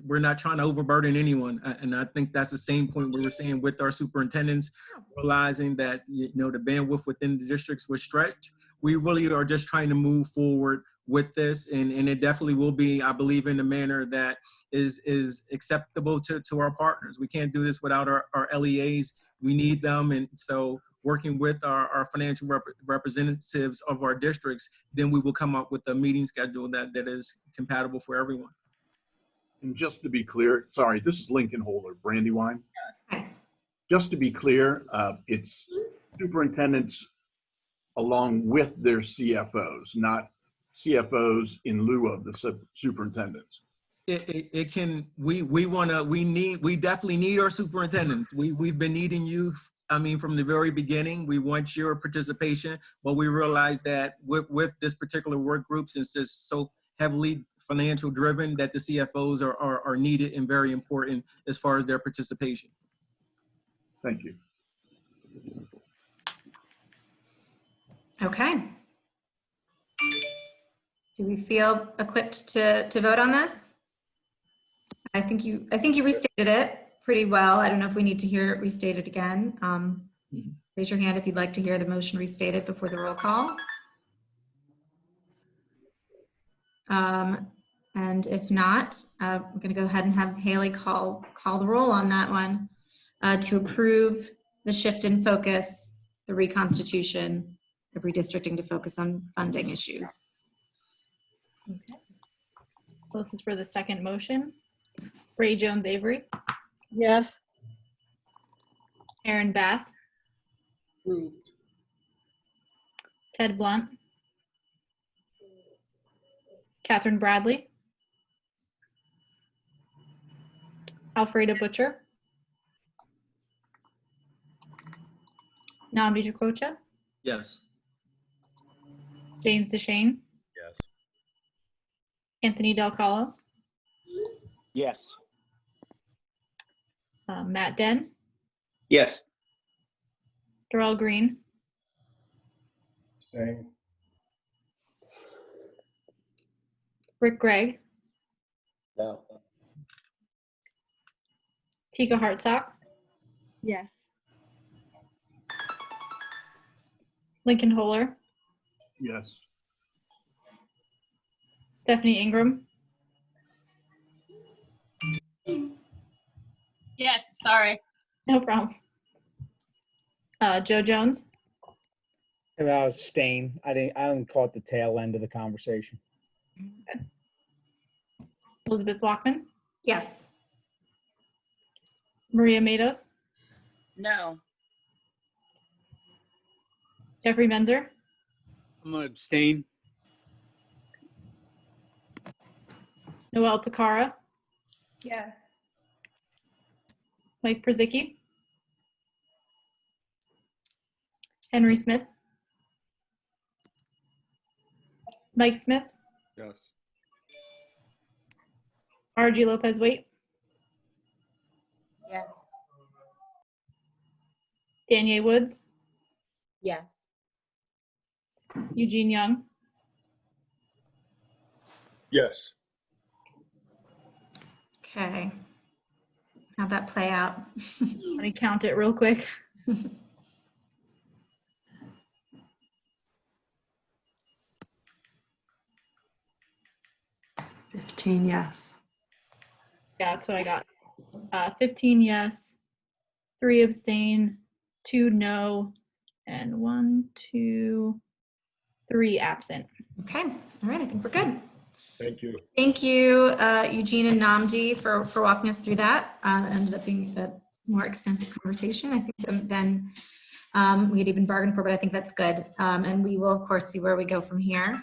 we're not trying to overburden anyone. And I think that's the same point we were saying with our superintendents, realizing that, you know, the bandwidth within the districts was stretched. We really are just trying to move forward with this, and it definitely will be, I believe, in a manner that is acceptable to our partners. We can't do this without our LEAs. We need them, and so working with our financial representatives of our districts, then we will come up with a meeting schedule that is compatible for everyone. And just to be clear, sorry, this is Lincoln Holder, Brandywine. Just to be clear, it's superintendents along with their CFOs, not CFOs in lieu of the superintendents. We definitely need our superintendents. We've been needing you. I mean, from the very beginning, we want your participation, but we realize that with this particular work group, since it's so heavily financial driven, that the CFOs are needed and very important as far as their participation. Thank you. Okay. Do we feel equipped to vote on this? I think you restated it pretty well. I don't know if we need to hear it restated again. Raise your hand if you'd like to hear the motion restated before the roll call. And if not, we're going to go ahead and have Haley call the roll on that one to approve the shift in focus, the reconstitution of redistricting to focus on funding issues. Okay. So this is for the second motion. Ray Jones Avery. Yes. Aaron Bass. Approved. Ted Blunt. Catherine Bradley. Alfreda Butcher. Namdi Jakocha. Yes. James DeShane. Yes. Anthony Del Colo. Yes. Matt Den. Yes. Darrell Green. Same. Rick Gregg, No. Tika Hartsock, Yes. Lincoln Holer, Yes. Stephanie Ingram, Yes, sorry. no problem. Joe Jones, And I'll abstain. I didn't caught the tail end of the conversation. Elizabeth Blockman, Yes. Maria Matos, No. Jeffrey Menzer, I'm gonna abstain. Noel Picara, Yes. Mike Przicki, Henry Smith, Mike Smith, Yes. RG Lopez Waite, Yes. Danielle Woods, Yes. Eugene Young, Yes. Okay. Have that play out. let me count it real quick. 15 yes. Yeah, that's what I got. 15 yes, 3 abstain, 2 no, and 1, 2, 3 absent. Okay. All right. I think we're good. Thank you. Thank you, Eugene and Namdi, for walking us through that. It ended up being a more extensive conversation, I think, than we had even bargained for, but I think that's good. And we will, of course, see where we go from here.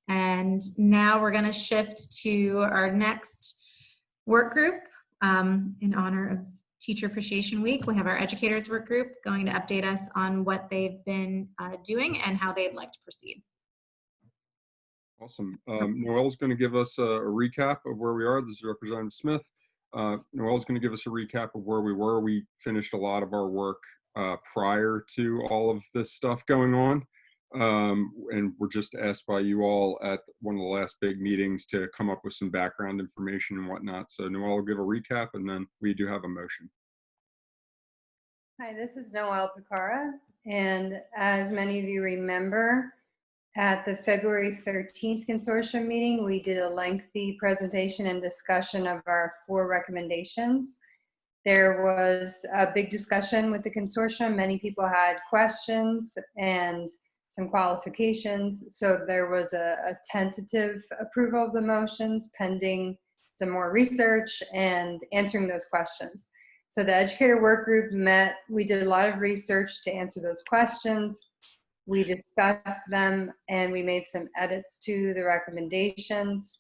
And now we're going to shift to our next work group in honor of Teacher Appreciation Week. We have our educators work group going to update us on what they've been doing and how they'd like to proceed. Awesome. Noel's going to give us a recap of where we are. This is Representative Smith. Noel's going to give us a recap of where we were. We finished a lot of our work prior to all of this stuff going on. And we're just asked by you all at one of the last big meetings to come up with some background information and whatnot. So Noel will give a recap, and then we do have a motion. Hi, this is Noelle Picara, and as many of you remember, at the February 13th consortium meeting, we did a lengthy presentation and discussion of our 4 recommendations. There was a big discussion with the consortium. Many people had questions and some qualifications. So there was a tentative approval of the motions pending some more research and answering those questions. So the educator work group met. We did a lot of research to answer those questions. We discussed them and we made some edits to the recommendations.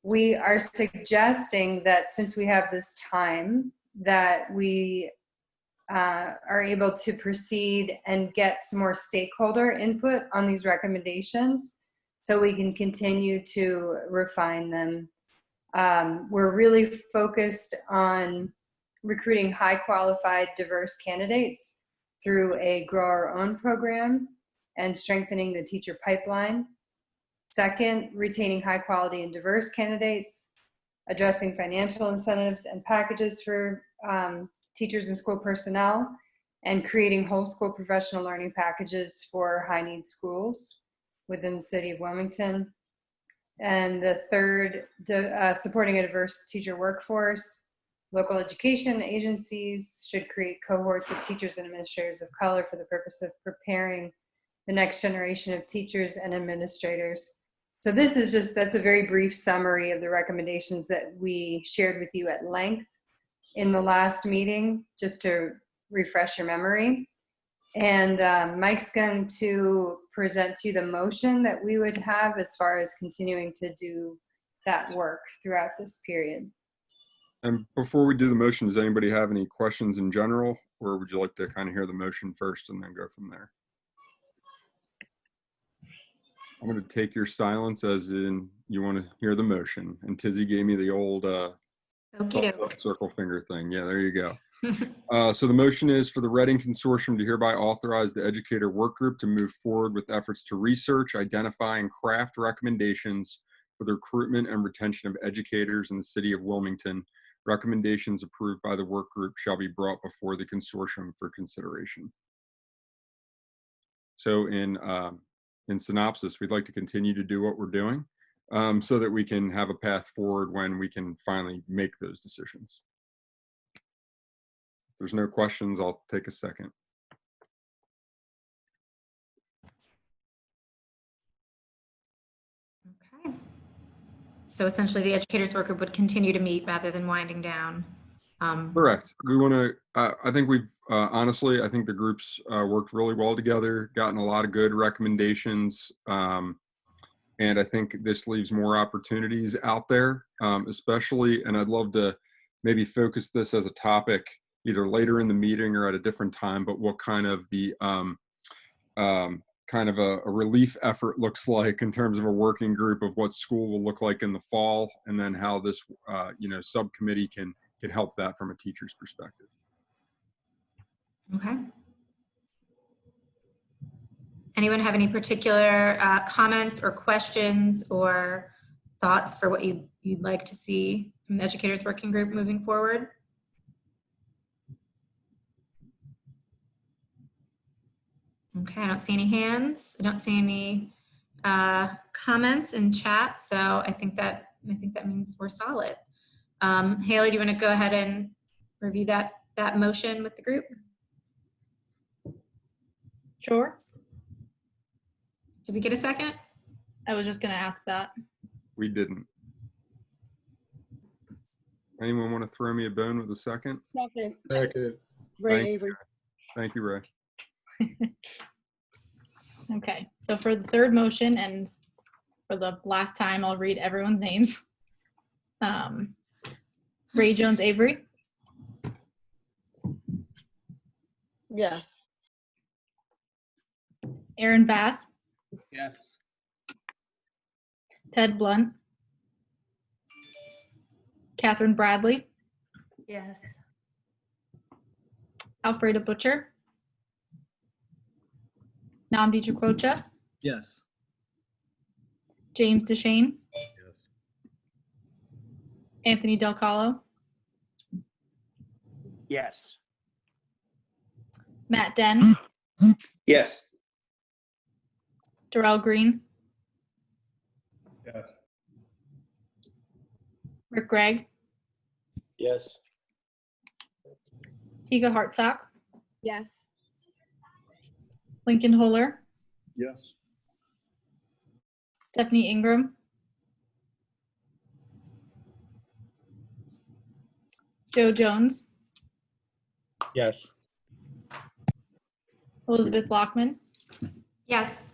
We are suggesting that since we have this time, that we are able to proceed and get some more stakeholder input on these recommendations so we can continue to refine them. We're really focused on recruiting high qualified, diverse candidates through a Grow Our Own program and strengthening the teacher pipeline. Second, retaining high quality and diverse candidates, addressing financial incentives and packages for teachers and school personnel, and creating whole school professional learning packages for high need schools within the city of Wilmington. And the third, supporting a diverse teacher workforce. Local education agencies should create cohorts of teachers and administrators of color for the purpose of preparing the next generation of teachers and administrators. So this is that's a very brief summary of the recommendations that we shared with you at length in the last meeting, just to refresh your memory. And Mike's going to present to you the motion that we would have as far as continuing to do that work throughout this period. And before we do the motion, does anybody have any questions in general, or would you like to kind of hear the motion first and then go from there? I'm going to take your silence as in you want to hear the motion. And Tizzy gave me the old circle finger thing. Yeah, there you go. So the motion is for the Reading Consortium to hereby authorize the educator work group to move forward with efforts to research, identify, and craft recommendations for the recruitment and retention of educators in the city of Wilmington. Recommendations approved by the work group shall be brought before the consortium for consideration. So in synopsis, we'd like to continue to do what we're doing so that we can have a path forward when we can finally make those decisions. If there's no questions, I'll take a second. Okay. So essentially the educators work group would continue to meet rather than winding down. Correct. We want to, I think we've, honestly, I think the groups worked really well together, gotten a lot of good recommendations. And I think this leaves more opportunities out there, especially, and I'd love to maybe focus this as a topic either later in the meeting or at a different time, but what kind of the, kind of a relief effort looks like in terms of a working group of what school will look like in the fall, and then how this, subcommittee can help that from a teacher's perspective. Okay. Anyone have any particular comments or questions or thoughts for what you'd like to see from the educators working group moving forward? Okay, I don't see any hands. I don't see any comments in chat, so I think that means we're solid. Haley, do you want to go ahead and review that motion with the group? Sure. Did we get a second? I was just going to ask that. We didn't. Anyone want to throw me a bone with a second? Second. Second. Ray Avery. Thank you, Ray. Okay, so for the third motion and for the last time, I'll read everyone's names. Ray Jones Avery. Yes. Aaron Bass. Yes. Ted Blunt. Catherine Bradley. Yes. Alfreda Butcher. Namdi Chakrocha. Yes. James DeShane. Yes. Anthony Del Calo. Yes. Matt Den. Yes. Darrell Green. Yes. Rick Gregg. Yes. Tika Hartsock. Yes. Lincoln Holler. Yes. Stephanie Ingram. Joe Jones. Yes. Elizabeth Lockman. Yes.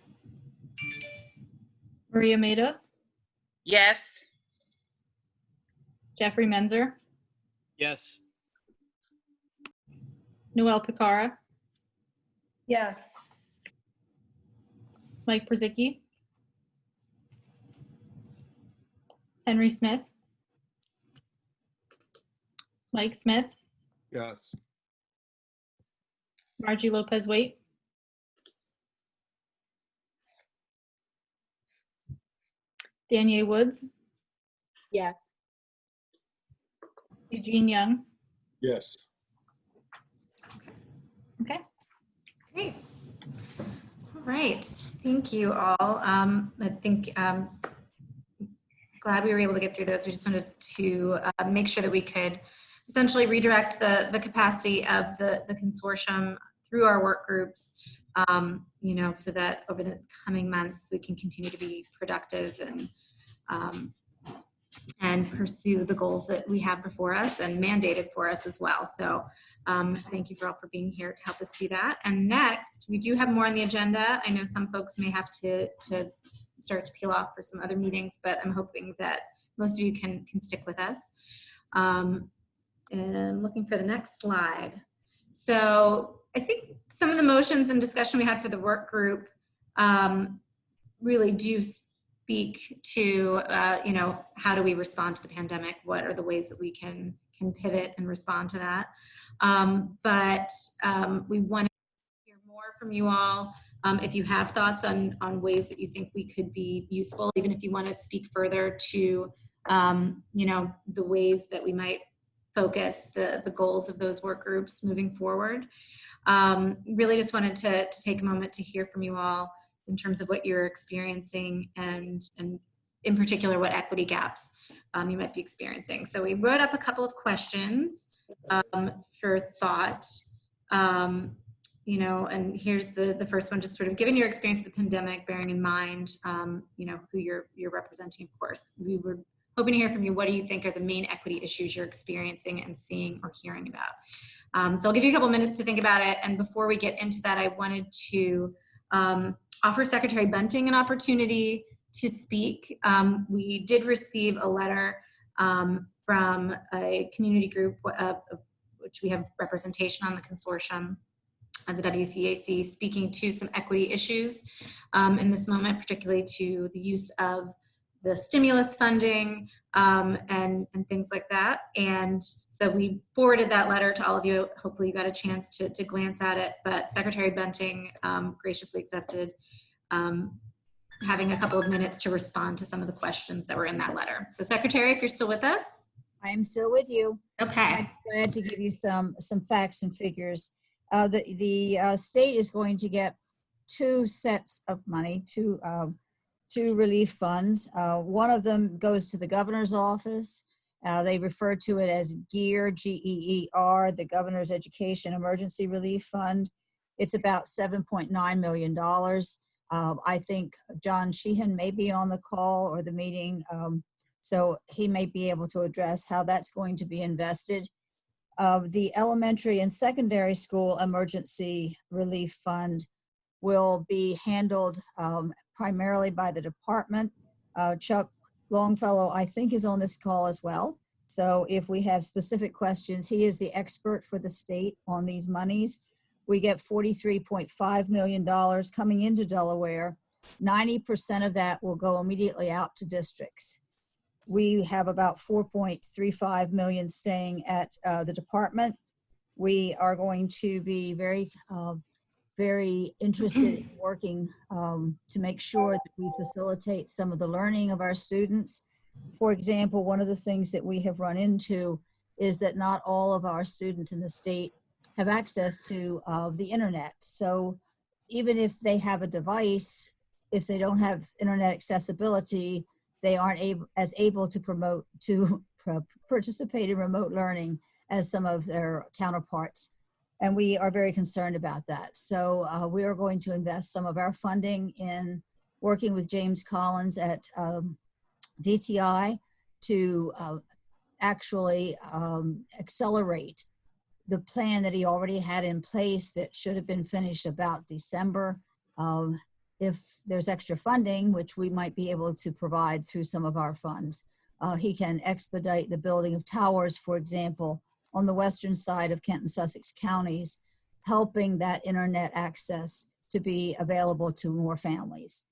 Maria Matos. Yes. Jeffrey Menzer. Yes. Noel Picara. Yes. Mike Przicki. Henry Smith. Mike Smith. Yes. Margie Lopez Waite. Danielle Woods. Yes. Eugene Young. Yes. Okay. Great. All right. Thank you all. I think glad we were able to get through those. We just wanted to make sure that we could essentially redirect the capacity of the consortium through our work groups, so that over the coming months we can continue to be productive and pursue the goals that we have before us and mandated for us as well. So thank you for all for being here to help us do that. And next, we do have more on the agenda. I know some folks may have to start to peel off for some other meetings, but I'm hoping that most of you can stick with us. And looking for the next slide. So I think some of the motions and discussion we had for the work group really do speak to, how do we respond to the pandemic? What are the ways that we can pivot and respond to that? But we want to hear more from you all If you have thoughts on ways that you think we could be useful, even if you want to speak further to, you know, the ways that we might focus the goals of those work groups moving forward. Really just wanted to take a moment to hear from you all in terms of what you're experiencing and in particular what equity gaps you might be experiencing. So we wrote up a couple of questions for thought. You know, and here's the first one, just sort of given your experience with the pandemic, bearing in mind, you know, who you're representing, of course. We were hoping to hear from you. What do you think are the main equity issues you're experiencing and seeing or hearing about? So I'll give you a couple minutes to think about it. And before we get into that, I wanted to offer Secretary Bunting an opportunity to speak. We did receive a letter from a community group, which we have representation on the consortium of the WCAC, speaking to some equity issues in this moment, particularly to the use of the stimulus funding and things like that. And so we forwarded that letter to all of you. Hopefully you got a chance to glance at it, but Secretary Bunting graciously accepted having a couple of minutes to respond to some of the questions that were in that letter. So Secretary, if you're still with us. I am still with you. Okay. I'm glad to give you some facts and figures. The state is going to get two sets of money, two relief funds. One of them goes to the governor's office. They refer to it as GEER, G-E-E-R, the Governor's Education Emergency Relief Fund. It's about $7.9 million. I think John Sheehan may be on the call or the meeting, so he may be able to address how that's going to be invested. The elementary and secondary school emergency relief fund will be handled primarily by the department. Chuck Longfellow, I think, is on this call as well. So if we have specific questions, he is the expert for the state on these monies. We get $43.5 million coming into Delaware. 90% of that will go immediately out to districts. We have about 4.35 million staying at the department. We are going to be very interested in working to make sure that we facilitate some of the learning of our students. For example, one of the things that we have run into is that not all of our students in the state have access to the internet. So even if they have a device, if they don't have internet accessibility, they aren't able to participate in remote learning as some of their counterparts. And we are very concerned about that. So we are going to invest some of our funding in working with James Collins at DTI to actually accelerate the plan that he already had in place that should have been finished about December. If there's extra funding, which we might be able to provide through some of our funds, he can expedite the building of towers, for example, on the western side of Kent and Sussex counties, helping that internet access to be available to more families.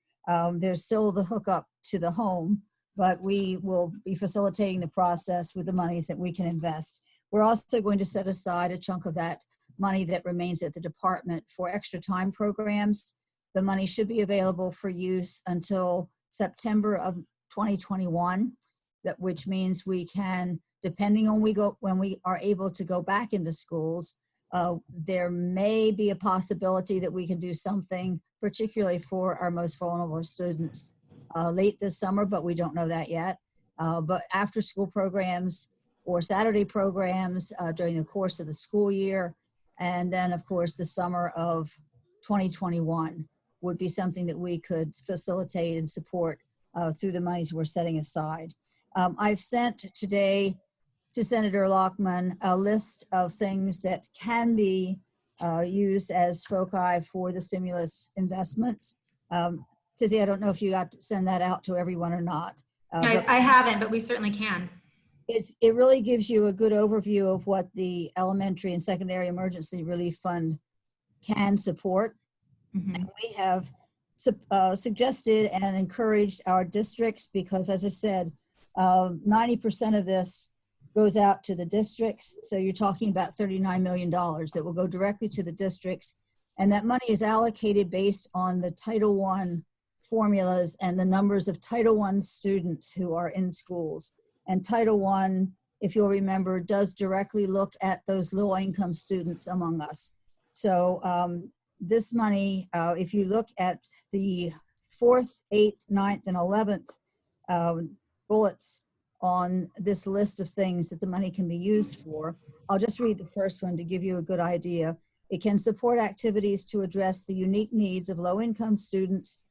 There's still the hookup to the home, but we will be facilitating the process with the monies that we can invest. We're also going to set aside a chunk of that money that remains at the department for extra time programs. The money should be available for use until September of 2021, which means we can, depending on when we are able to go back into schools, there may be a possibility that we can do something, particularly for our most vulnerable students, late this summer, but we don't know that yet. But after school programs or Saturday programs during the course of the school year, and then of course the summer of 2021 would be something that we could facilitate and support through the monies we're setting aside. I've sent today to Senator Lockman a list of things that can be used as foci for the stimulus investments. Tizzy, I don't know if you got to send that out to everyone or not. I haven't, but we certainly can. It really gives you a good overview of what the elementary and secondary emergency relief fund can support. Mm-hmm. And we have suggested and encouraged our districts, because as I said, 90% of this goes out to the districts. So you're talking about $39 million that will go directly to the districts. And that money is allocated based on the Title I formulas and the numbers of Title I students who are in schools. And Title I, if you'll remember, does directly look at those low-income students among us. So this money, if you look at the 4th, 8th, 9th, and 11th bullets on this list of things that the money can be used for, I'll just read the first one to give you a good idea. It can support activities to address the unique needs of low-income students,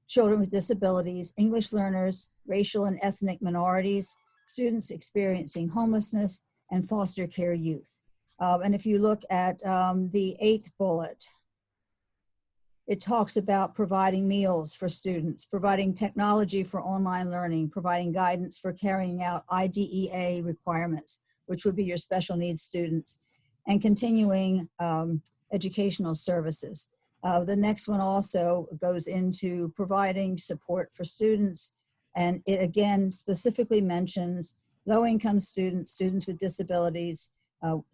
children with disabilities, English learners, racial and ethnic minorities, students experiencing homelessness, and foster care youth. And if you look at the 8th bullet, it talks about providing meals for students, providing technology for online learning, providing guidance for carrying out IDEA requirements, which would be your special needs students, and continuing educational services. The next one also goes into providing support for students, and it again specifically mentions low-income students, students with disabilities,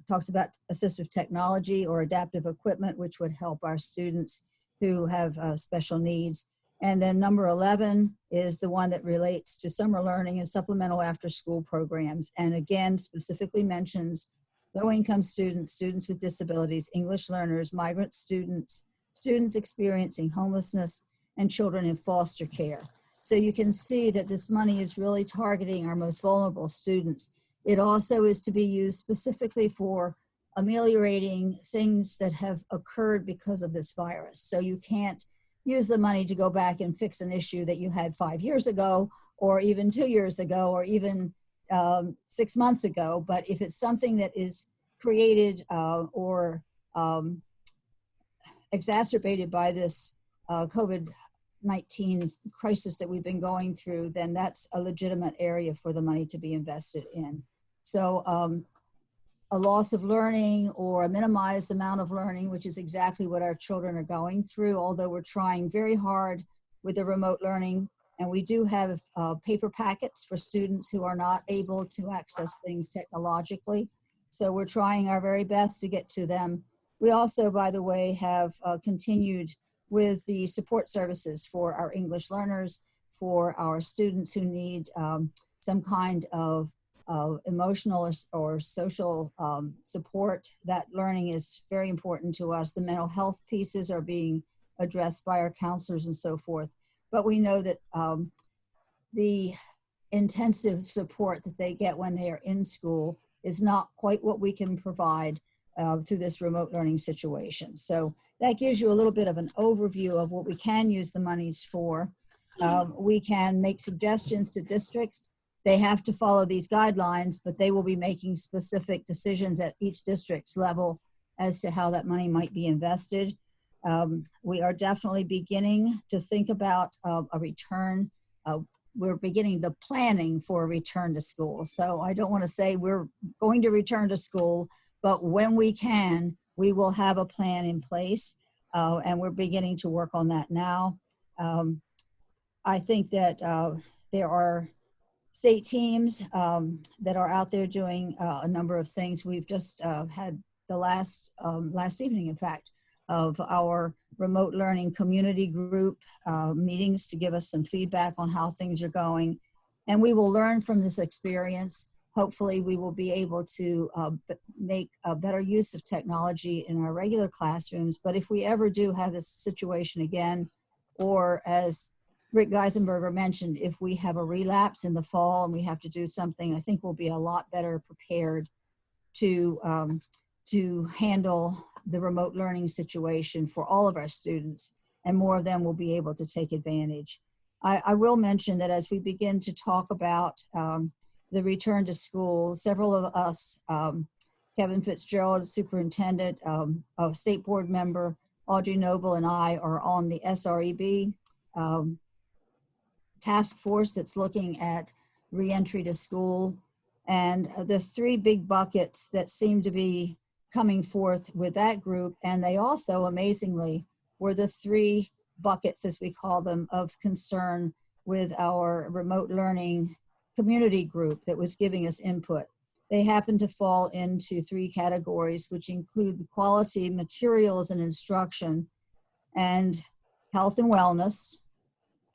talks about assistive technology or adaptive equipment, which would help our students who have special needs. And then number 11 is the one that relates to summer learning and supplemental after-school programs, and again specifically mentions low-income students, students with disabilities, English learners, migrant students, students experiencing homelessness, and children in foster care. So you can see that this money is really targeting our most vulnerable students. It also is to be used specifically for ameliorating things that have occurred because of this virus. So you can't use the money to go back and fix an issue that you had 5 years ago, or even 2 years ago, or even 6 months ago. But if it's something that is created or exacerbated by this COVID-19 crisis that we've been going through, then that's a legitimate area for the money to be invested in. So a loss of learning or a minimized amount of learning, which is exactly what our children are going through, although we're trying very hard with the remote learning. And we do have paper packets for students who are not able to access things technologically. So we're trying our very best to get to them. We also, by the way, have continued with the support services for our English learners, for our students who need some kind of emotional or social support. That learning is very important to us. The mental health pieces are being addressed by our counselors and so forth. But we know that the intensive support that they get when they are in school is not quite what we can provide through this remote learning situation. So that gives you a little bit of an overview of what we can use the monies for. We can make suggestions to districts. They have to follow these guidelines, but they will be making specific decisions at each district's level as to how that money might be invested. We are definitely beginning to think about a return. We're beginning the planning for a return to school. So I don't want to say we're going to return to school, but when we can, we will have a plan in place, and we're beginning to work on that now. I think that there are state teams that are out there doing a number of things. We've just had the last evening, in fact, of our remote learning community group meetings to give us some feedback on how things are going. And we will learn from this experience. Hopefully we will be able to make a better use of technology in our regular classrooms. But if we ever do have this situation again, or as Rick Geisenberger mentioned, if we have a relapse in the fall and we have to do something, I think we'll be a lot better prepared to handle the remote learning situation for all of our students, and more of them will be able to take advantage. I will mention that as we begin to talk about the return to school, several of us, Kevin Fitzgerald, superintendent, a state board member, Audrey Noble, and I are on the SREB task force that's looking at reentry to school. And the three big buckets that seem to be coming forth with that group, and they also, amazingly, were the three buckets, as we call them, of concern with our remote learning community group that was giving us input. They happen to fall into 3 categories, which include the quality materials and instruction, and health and wellness,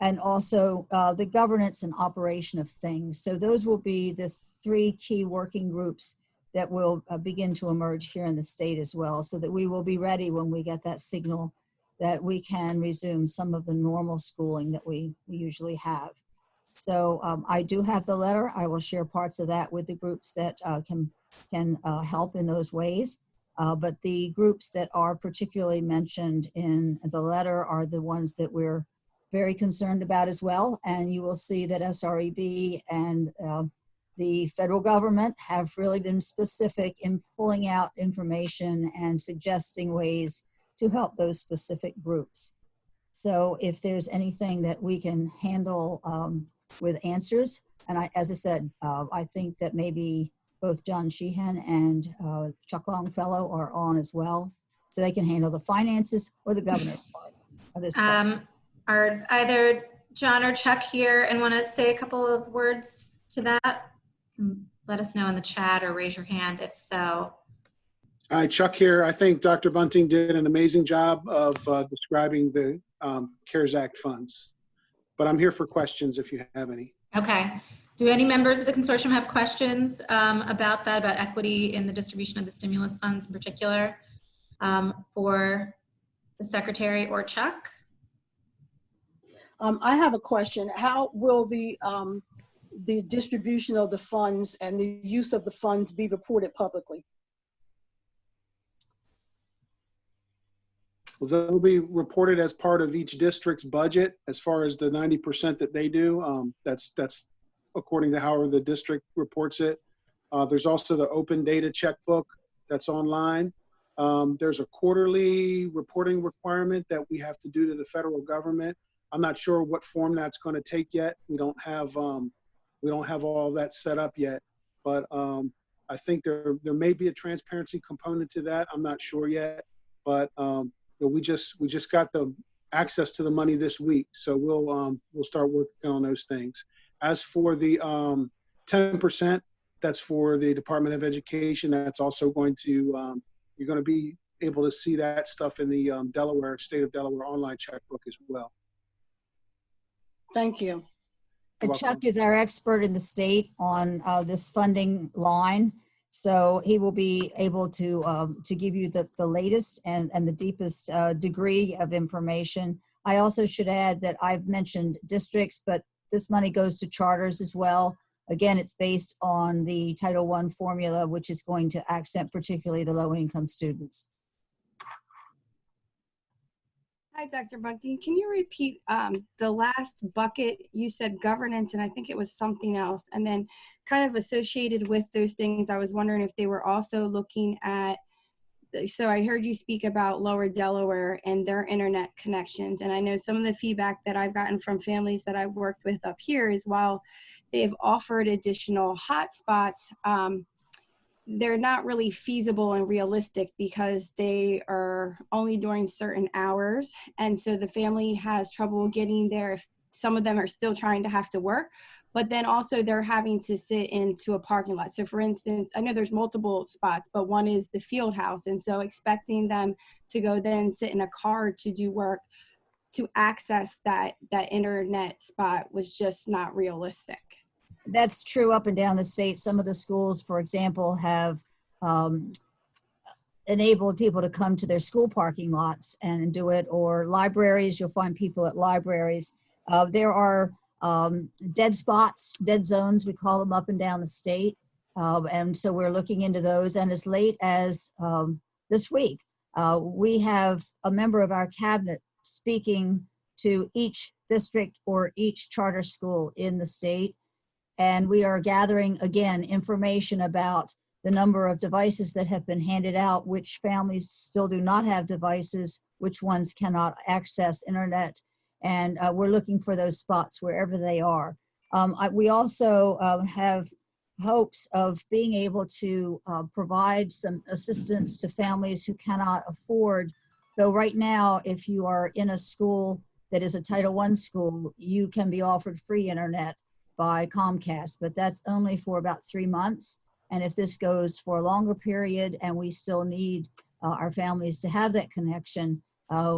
and also the governance and operation of things. So those will be the 3 key working groups that will begin to emerge here in the state as well, so that we will be ready when we get that signal that we can resume some of the normal schooling that we usually have. So I do have the letter. I will share parts of that with the groups that can help in those ways. But the groups that are particularly mentioned in the letter are the ones that we're very concerned about as well. And you will see that SREB and the federal government have really been specific in pulling out information and suggesting ways to help those specific groups. So if there's anything that we can handle with answers, and as I said, I think that maybe both John Sheehan and Chuck Longfellow are on as well, so they can handle the finances or the governor's part of this question. Are either John or Chuck here and want to say a couple of words to that? Let us know in the chat or raise your hand if so. Hi, Chuck here. I think Dr. Bunting did an amazing job of describing the CARES Act funds, but I'm here for questions if you have any. Okay. Do any members of the consortium have questions about that, about equity in the distribution of the stimulus funds in particular for the secretary or Chuck? I have a question. How will the distribution of the funds and the use of the funds be reported publicly? Well, they'll be reported as part of each district's budget as far as the 90% that they do. That's according to however the district reports it. There's also the open data checkbook that's online. There's a quarterly reporting requirement that we have to do to the federal government. I'm not sure what form that's going to take yet. We don't have all that set up yet, but I think there may be a transparency component to that. I'm not sure yet, but we just got the access to the money this week, so we'll start working on those things. As for the 10%, that's for the Department of Education. That's also going to you're going to be able to see that stuff in the state of Delaware online checkbook as well. Thank you. Chuck is our expert in the state on this funding line, so he will be able to give you the latest and the deepest degree of information. I also should add that I've mentioned districts, but this money goes to charters as well. Again, it's based on the Title I formula, which is going to accent particularly the low-income students. Hi, Dr. Bunting. Can you repeat the last bucket? You said governance, and I think it was something else. And then kind of associated with those things, I was wondering if they were also looking at, so I heard you speak about Lower Delaware and their internet connections. And I know some of the feedback that I've gotten from families that I've worked with up here is while they've offered additional hotspots, they're not really feasible and realistic because they are only during certain hours. And so the family has trouble getting there. Some of them are still trying to have to work, but then also they're having to sit into a parking lot. So for instance, I know there's multiple spots, but one is the field house. And so expecting them to go then sit in a car to do work to access that internet spot was just not realistic. That's true up and down the state. Some of the schools, for example, have enabled people to come to their school parking lots and do it, or libraries. You'll find people at libraries. There are dead spots, dead zones, we call them, up and down the state. And so we're looking into those. And as late as this week, we have a member of our cabinet speaking to each district or each charter school in the state. And we are gathering, again, information about the number of devices that have been handed out, which families still do not have devices, which ones cannot access internet. And we're looking for those spots wherever they are. We also have hopes of being able to provide some assistance to families who cannot afford, though right now, if you are in a school that is a Title I school, you can be offered free internet by Comcast, but that's only for about 3 months. And if this goes for a longer period and we still need our families to have that connection,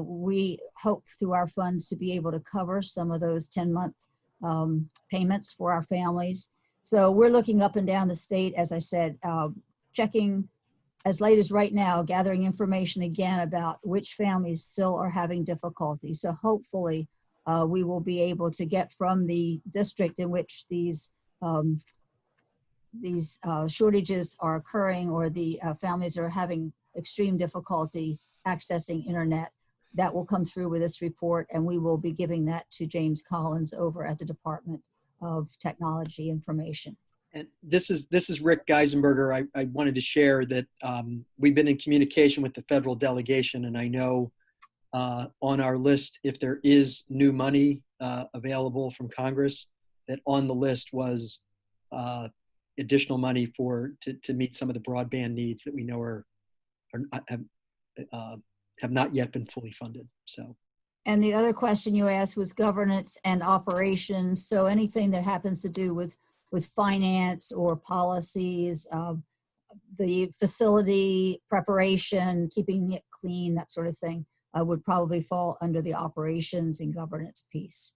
we hope through our funds to be able to cover some of those 10-month payments for our families. So we're looking up and down the state, as I said, checking as late as right now, gathering information again about which families still are having difficulty. So hopefully we will be able to get from the district in which these shortages are occurring, or the families are having extreme difficulty accessing internet. That will come through with this report, and we will be giving that to James Collins over at the Department of Technology Information. And this is Rick Geisenberger. I wanted to share that we've been in communication with the federal delegation, and I know on our list, if there is new money available from Congress, that on the list was additional money to meet some of the broadband needs that we know have not yet been fully funded. So. And the other question you asked was governance and operations. So anything that happens to do with finance or policies, the facility preparation, keeping it clean, that sort of thing, would probably fall under the operations and governance piece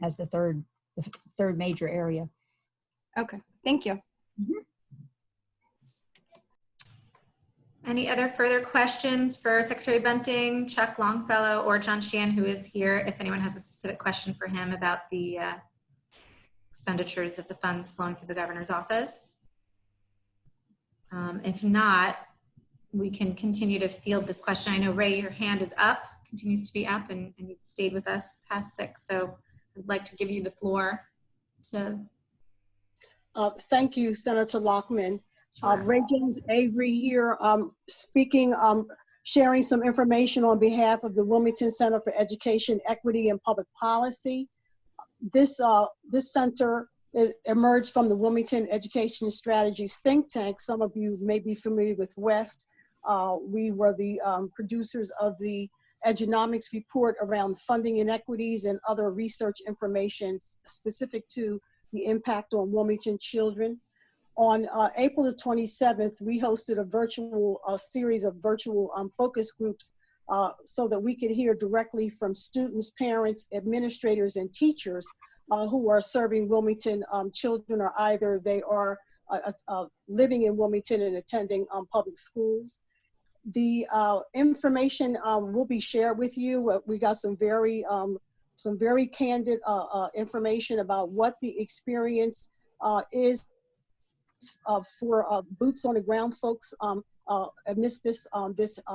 as the third major area. Okay, thank you. Mm-hmm. Any other further questions for Secretary Bunting, Chuck Longfellow, or John Sheehan, who is here, if anyone has a specific question for him about the expenditures of the funds flowing through the governor's office? If not, we can continue to field this question. I know, Ray, your hand is up, continues to be up, and you've stayed with us past 6. So I'd like to give you the floor to. Thank you, Senator Lockman. Sure. Ray James Avery here, speaking, sharing some information on behalf of the Wilmington Center for Education, Equity, and Public Policy. This center emerged from the Wilmington Education Strategies think tank. Some of you may be familiar with WEST. We were the producers of the Edunomics report around funding inequities and other research information specific to the impact on Wilmington children. On April the 27th, we hosted a series of virtual focus groups so that we could hear directly from students, parents, administrators, and teachers who are serving Wilmington children, or either they are living in Wilmington and attending public schools. The information will be shared with you. We got some very candid information about what the experience is for boots on the ground folks amidst this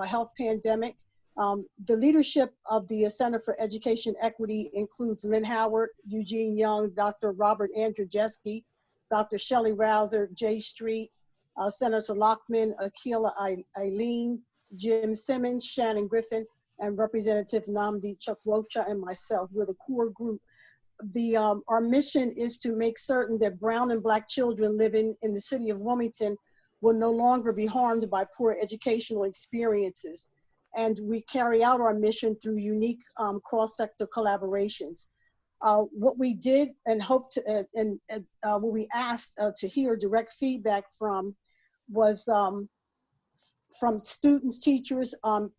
health pandemic. The leadership of the Center for Education Equity includes Lynn Howard, Eugene Young, Dr. Robert Andrzejewski, Dr. Shelley Rouser, Jay Street, Senator Lockman, Akila Eileen, Jim Simmons, Shannon Griffin, and Representative Nnamdi Chukwuocha, and myself. We're the core group. Our mission is to make certain that brown and black children living in the city of Wilmington will no longer be harmed by poor educational experiences. And we carry out our mission through unique cross-sector collaborations. What we did and hoped to, what we asked to hear direct feedback from was from students, teachers,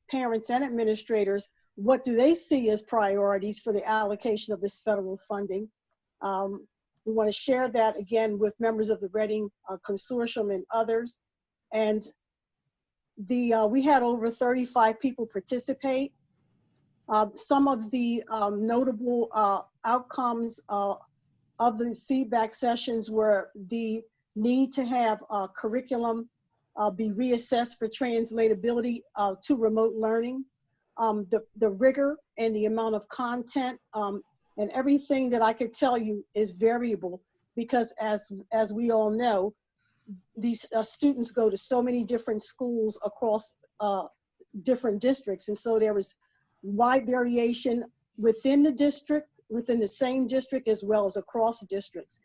parents, and administrators. What do they see as priorities for the allocation of this federal funding? We want to share that again with members of the Reading Consortium and others. And we had over 35 people participate. Some of the notable outcomes of the feedback sessions were the need to have curriculum be reassessed for translatability to remote learning. The rigor and the amount of content and everything that I could tell you is variable, because as we all know, these students go to so many different schools across different districts. And so there was wide variation within the district, within the same district, as well as across districts.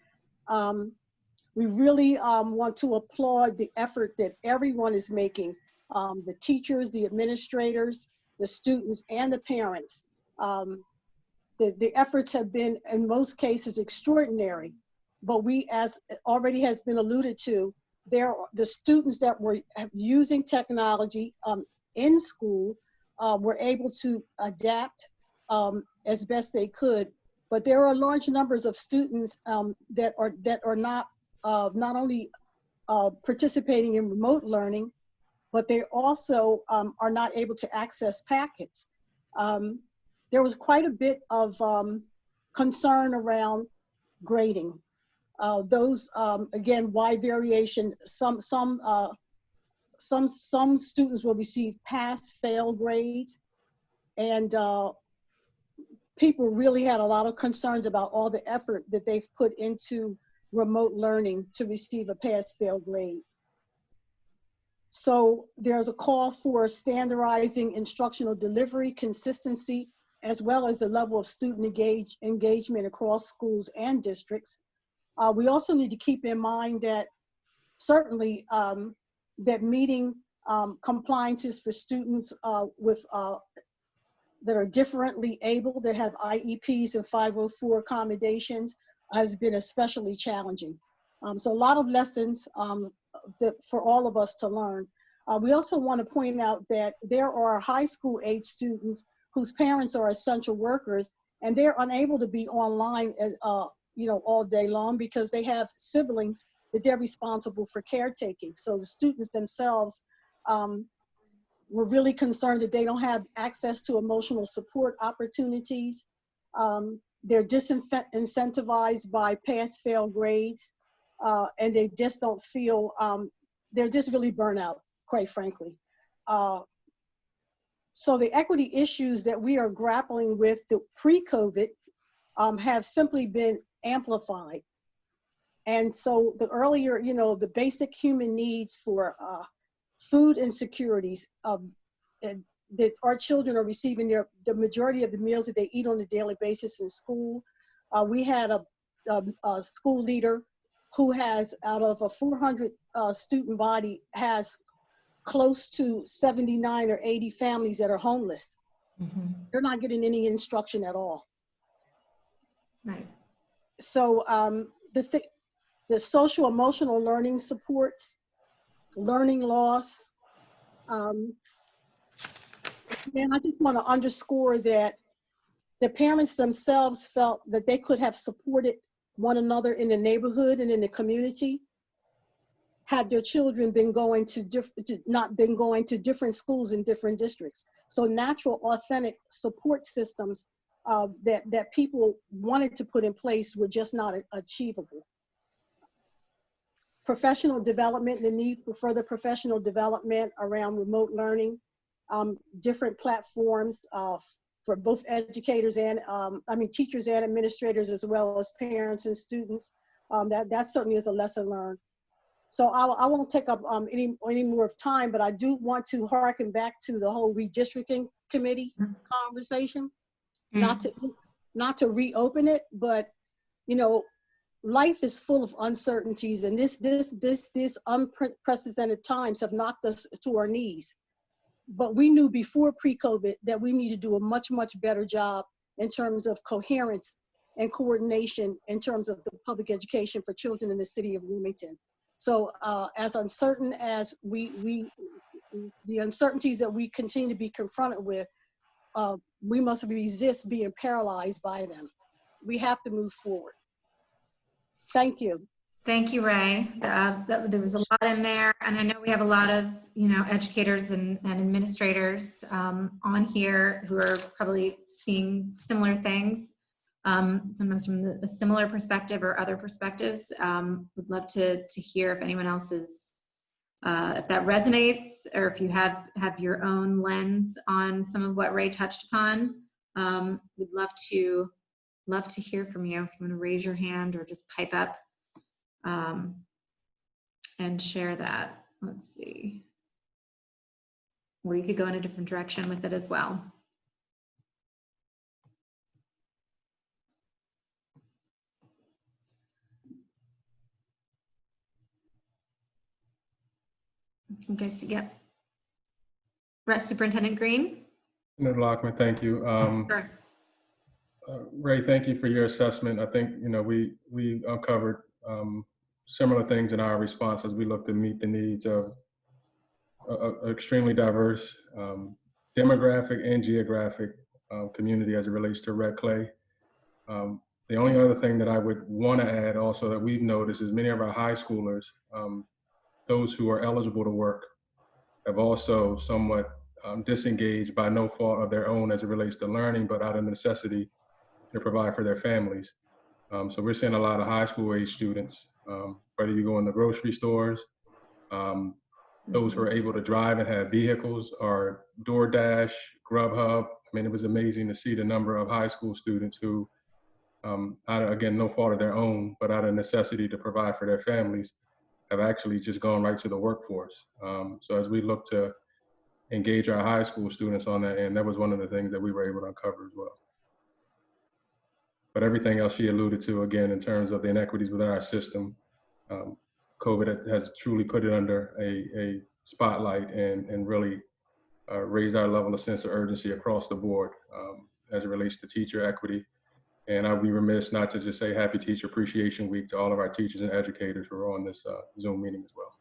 We really want to applaud the effort that everyone is making, the teachers, the administrators, the students, and the parents. The efforts have been, in most cases, extraordinary, but we, as already has been alluded to, the students that were using technology in school were able to adapt as best they could. But there are large numbers of students that are not only participating in remote learning, but they also are not able to access packets. There was quite a bit of concern around grading. Those again, wide variation. Some students will receive pass-fail grades, and people really had a lot of concerns about all the effort that they've put into remote learning to receive a pass-fail grade. So there's a call for standardizing instructional delivery, consistency, as well as the level of student engagement across schools and districts. We also need to keep in mind that certainly that meeting compliances for students with that are differently able, that have IEPs and 504 accommodations, has been especially challenging. So a lot of lessons for all of us to learn. We also want to point out that there are high school age students whose parents are essential workers, and they're unable to be online all day long because they have siblings that they're responsible for caretaking. So the students themselves were really concerned that they don't have access to emotional support opportunities. They're disincentivized by pass-fail grades, and they just don't feel, they're just really burnt out, quite frankly. So the equity issues that we are grappling with pre-COVID have simply been amplified. And so the earlier, the basic human needs for food insecurities that our children are receiving the majority of the meals that they eat on a daily basis in school. We had a school leader who has, out of a 400 student body, has close to 79 or 80 families that are homeless. Mm-hmm. They're not getting any instruction at all. Right. So the social emotional learning supports, learning loss. And I just want to underscore that the parents themselves felt that they could have supported one another in the neighborhood and in the community had their children been going not been going to different schools in different districts. So natural, authentic support systems that people wanted to put in place were just not achievable. Professional development, the need for further professional development around remote learning, different platforms for both educators and, teachers and administrators, as well as parents and students. That certainly is a lesson learned. So I won't take up any more of time, but I do want to harken back to the whole redistricting committee conversation, not to reopen it, but life is full of uncertainties, and this unprecedented times have knocked us to our knees. But we knew before pre-COVID that we need to do a much, much better job in terms of coherence and coordination in terms of the public education for children in the city of Wilmington. So as uncertain as the uncertainties that we continue to be confronted with, we must resist being paralyzed by them. We have to move forward. Thank you. Thank you, Ray. There was a lot in there, and I know we have a lot of educators and administrators on here who are probably seeing similar things, sometimes from a similar perspective or other perspectives. Would love to hear if anyone else is, if that resonates, or if you have your own lens on some of what Ray touched upon. We'd love to hear from you. If you want to raise your hand or just pipe up and share that. Let's see. Or you could go in a different direction with it as well. Okay, so yep. Superintendent Green. Ms. Lockman, thank you. Sure. Ray, thank you for your assessment. I think we uncovered similar things in our response as we look to meet the needs of an extremely diverse demographic and geographic community as it relates to red clay. The only other thing that I would want to add also that we've noticed is many of our high schoolers, those who are eligible to work, have also somewhat disengaged by no fault of their own as it relates to learning, but out of necessity to provide for their families. So we're seeing a lot of high school age students, whether you go in the grocery stores, those who are able to drive and have vehicles, or DoorDash, Grubhub. I mean, it was amazing to see the number of high school students who, out of, again, no fault of their own, but out of necessity to provide for their families, have actually just gone right to the workforce. So as we look to engage our high school students on that end, that was one of the things that we were able to uncover as well. But everything else she alluded to, again, in terms of the inequities within our system, COVID has truly put it under a spotlight and really raised our level of sense of urgency across the board as it relates to teacher equity. And I'd be remiss not to just say Happy Teacher Appreciation Week to all of our teachers and educators who are on this Zoom meeting as well.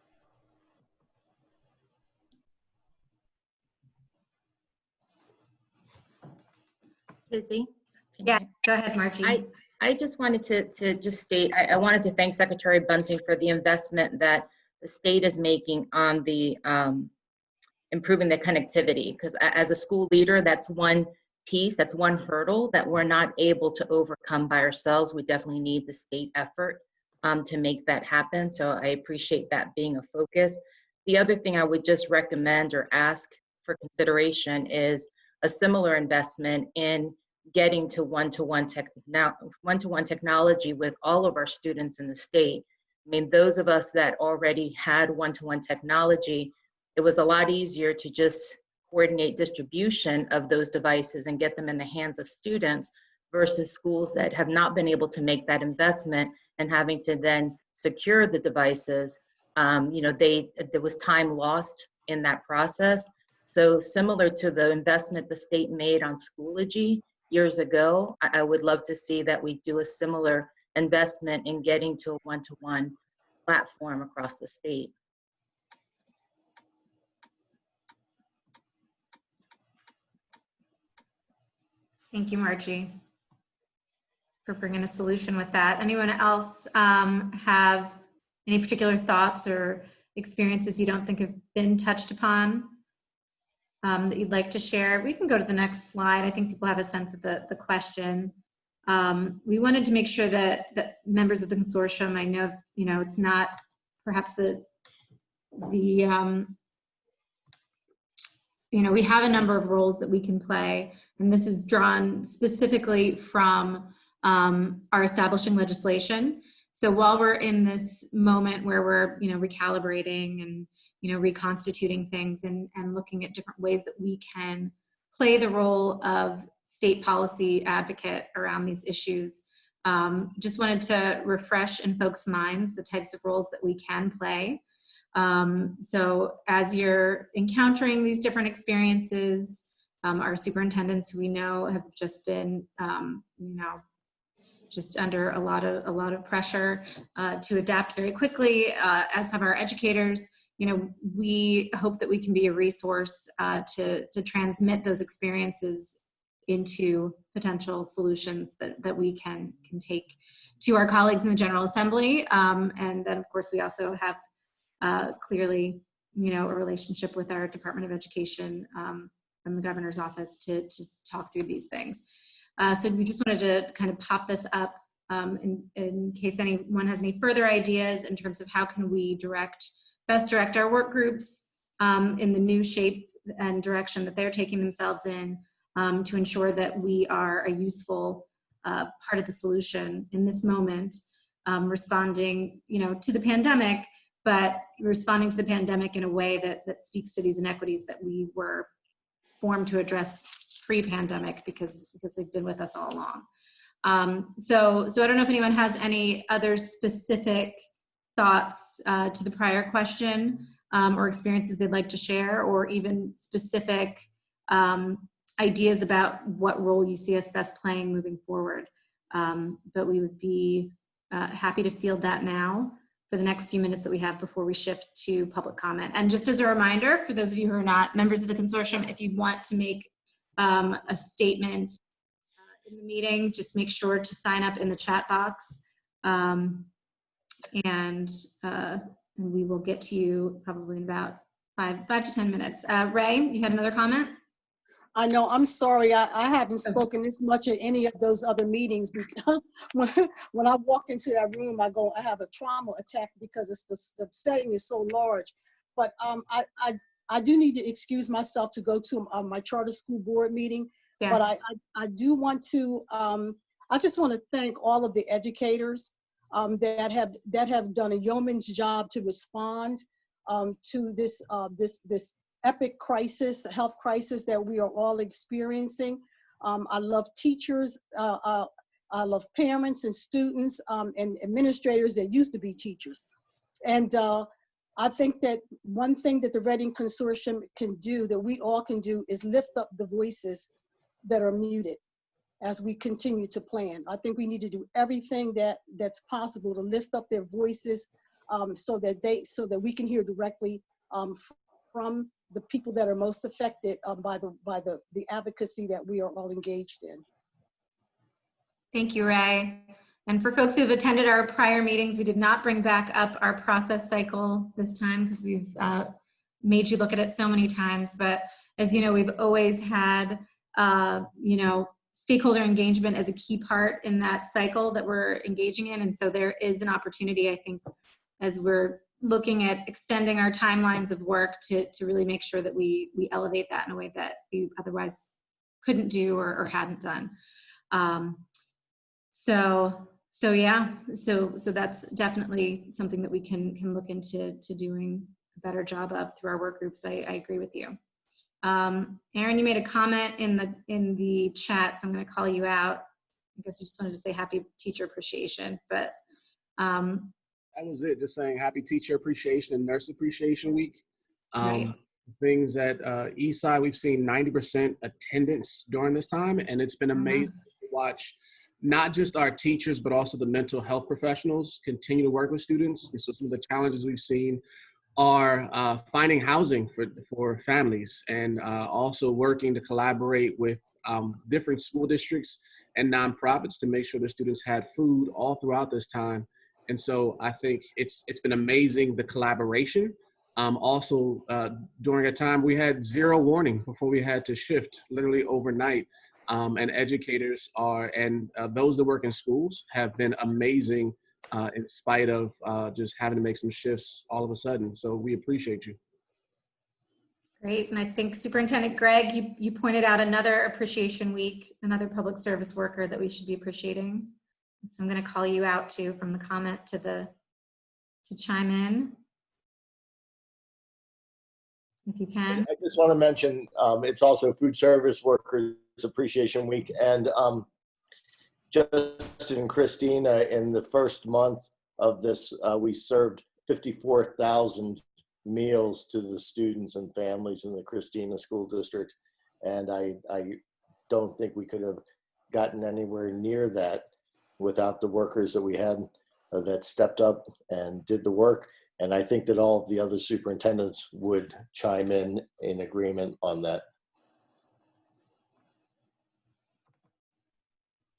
Lizzie? Yes, go ahead, Margie. I just wanted to just state, I wanted to thank Secretary Bunting for the investment that the state is making on the improving the connectivity, because as a school leader, that's one piece, that's one hurdle that we're not able to overcome by ourselves. We definitely need the state effort to make that happen. So I appreciate that being a focus. The other thing I would just recommend or ask for consideration is a similar investment in getting to one-to-one technology with all of our students in the state. I mean, those of us that already had one-to-one technology, it was a lot easier to just coordinate distribution of those devices and get them in the hands of students versus schools that have not been able to make that investment and having to then secure the devices. You know, there was time lost in that process. So similar to the investment the state made on Schoology years ago, I would love to see that we do a similar investment in getting to a one-to-one platform across the state. Thank you, Margie, for bringing a solution with that. Anyone else have any particular thoughts or experiences you don't think have been touched upon that you'd like to share? We can go to the next slide. I think people have a sense of the question. We wanted to make sure that members of the consortium, I know, you know, it's not perhaps you know, we have a number of roles that we can play, and this is drawn specifically from our establishing legislation. So while we're in this moment where we're, you know, recalibrating and, you know, reconstituting things and looking at different ways that we can play the role of state policy advocate around these issues, just wanted to refresh in folks' minds the types of roles that we can play. So as you're encountering these different experiences, our superintendents, we know, have just been, you know, just under a lot of pressure to adapt very quickly, as have our educators. You know, we hope that we can be a resource to transmit those experiences into potential solutions that we can take to our colleagues in the General Assembly. And then, of course, we also have clearly, you know, a relationship with our Department of Education from the governor's office to talk through these things. So we just wanted to kind of pop this up in case anyone has any further ideas in terms of how can we best direct our work groups in the new shape and direction that they're taking themselves in, to ensure that we are a useful part of the solution in this moment, responding, you know, to the pandemic, but responding to the pandemic in a way that speaks to these inequities that we were formed to address pre-pandemic because they've been with us all along. So I don't know if anyone has any other specific thoughts to the prior question or experiences they'd like to share, or even specific ideas about what role you see us best playing moving forward. But we would be happy to field that now. for the next few minutes that we have before we shift to public comment. And just as a reminder, for those of you who are not members of the consortium, if you want to make a statement in the meeting, just make sure to sign up in the chat box. And we will get to you probably in about five to 10 minutes. Ray, you had another comment? I know, I'm sorry, I haven't spoken this much at any of those other meetings because when I walk into that room, I have a trauma attack because the setting is so large. But I do need to excuse myself to go to my charter school board meeting. Yes. But I do want to, I just want to thank all of the educators that have done a yeoman's job to respond to this epic crisis, health crisis that we are all experiencing. I love teachers, I love parents and students and administrators that used to be teachers. And I think that one thing that the Reading Consortium can do, that we all can do, is lift up the voices that are muted as we continue to plan. I think we need to do everything that's possible to lift up their voices so that we can hear directly from the people that are most affected by the advocacy that we are all engaged in. Thank you, Ray. And for folks who have attended our prior meetings, we did not bring back up our process cycle this time because we've made you look at it so many times. But as you know, we've always had, stakeholder engagement as a key part in that cycle that we're engaging in. And so there is an opportunity, I think, as we're looking at extending our timelines of work to really make sure that we elevate that in a way that we otherwise couldn't do or hadn't done. So that's definitely something that we can look into doing a better job of through our work groups. I agree with you. Aaron, you made a comment in the chat, so I'm going to call you out. I guess I just wanted to say happy Teacher Appreciation, but that was it. Just saying happy Teacher Appreciation and Nurse Appreciation Week. Right. Things at Eastside, we've seen 90% attendance during this time, and it's been amazing to watch not just our teachers, but also the mental health professionals continue to work with students. And so some of the challenges we've seen are finding housing for families, and also working to collaborate with different school districts and nonprofits to make sure the students had food all throughout this time. And so I think it's been amazing, the collaboration. Also, during a time we had zero warning before we had to shift literally overnight. And educators and those that work in schools have been amazing in spite of just having to make some shifts all of a sudden. So we appreciate you. Great, and I think Superintendent Greg, you pointed out another appreciation week, another public service worker that we should be appreciating. So I'm going to call you out too from the comment to chime in, if you can. I just want to mention it's also Food Service Workers Appreciation Week, and Justin and Christina, in the first month of this, we served 54,000 meals to the students and families in the Christina School District, and I don't think we could have gotten anywhere near that without the workers that we had that stepped up and did the work. And I think that all of the other superintendents would chime in agreement on that.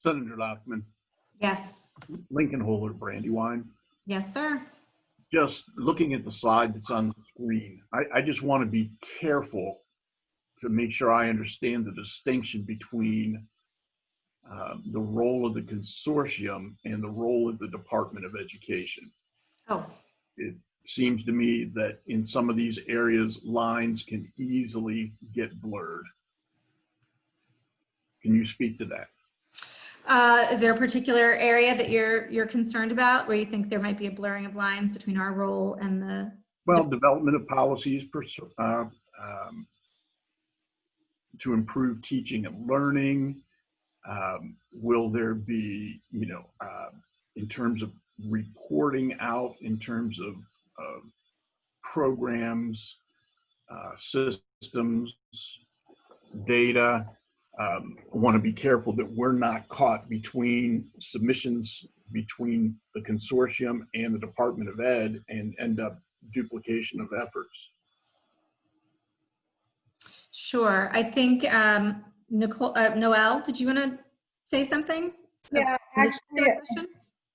Senator Lockman. Yes. Lincoln Holder, Brandywine. Yes, sir. Just looking at the slide that's on the screen, I just want to be careful to make sure I understand the distinction between the role of the consortium and the role of the Department of Education. Oh. It seems to me that in some of these areas, lines can easily get blurred. Can you speak to that? Is there a particular area that you're concerned about where you think there might be a blurring of lines between our role and the? Well, development of policies to improve teaching and learning. Will there be, in terms of reporting out, in terms of programs, systems, data, want to be careful that we're not caught between submissions between the consortium and the Department of Ed and end up duplication of efforts. Sure. I think Noelle, did you want to say something? Yeah, This actually, question?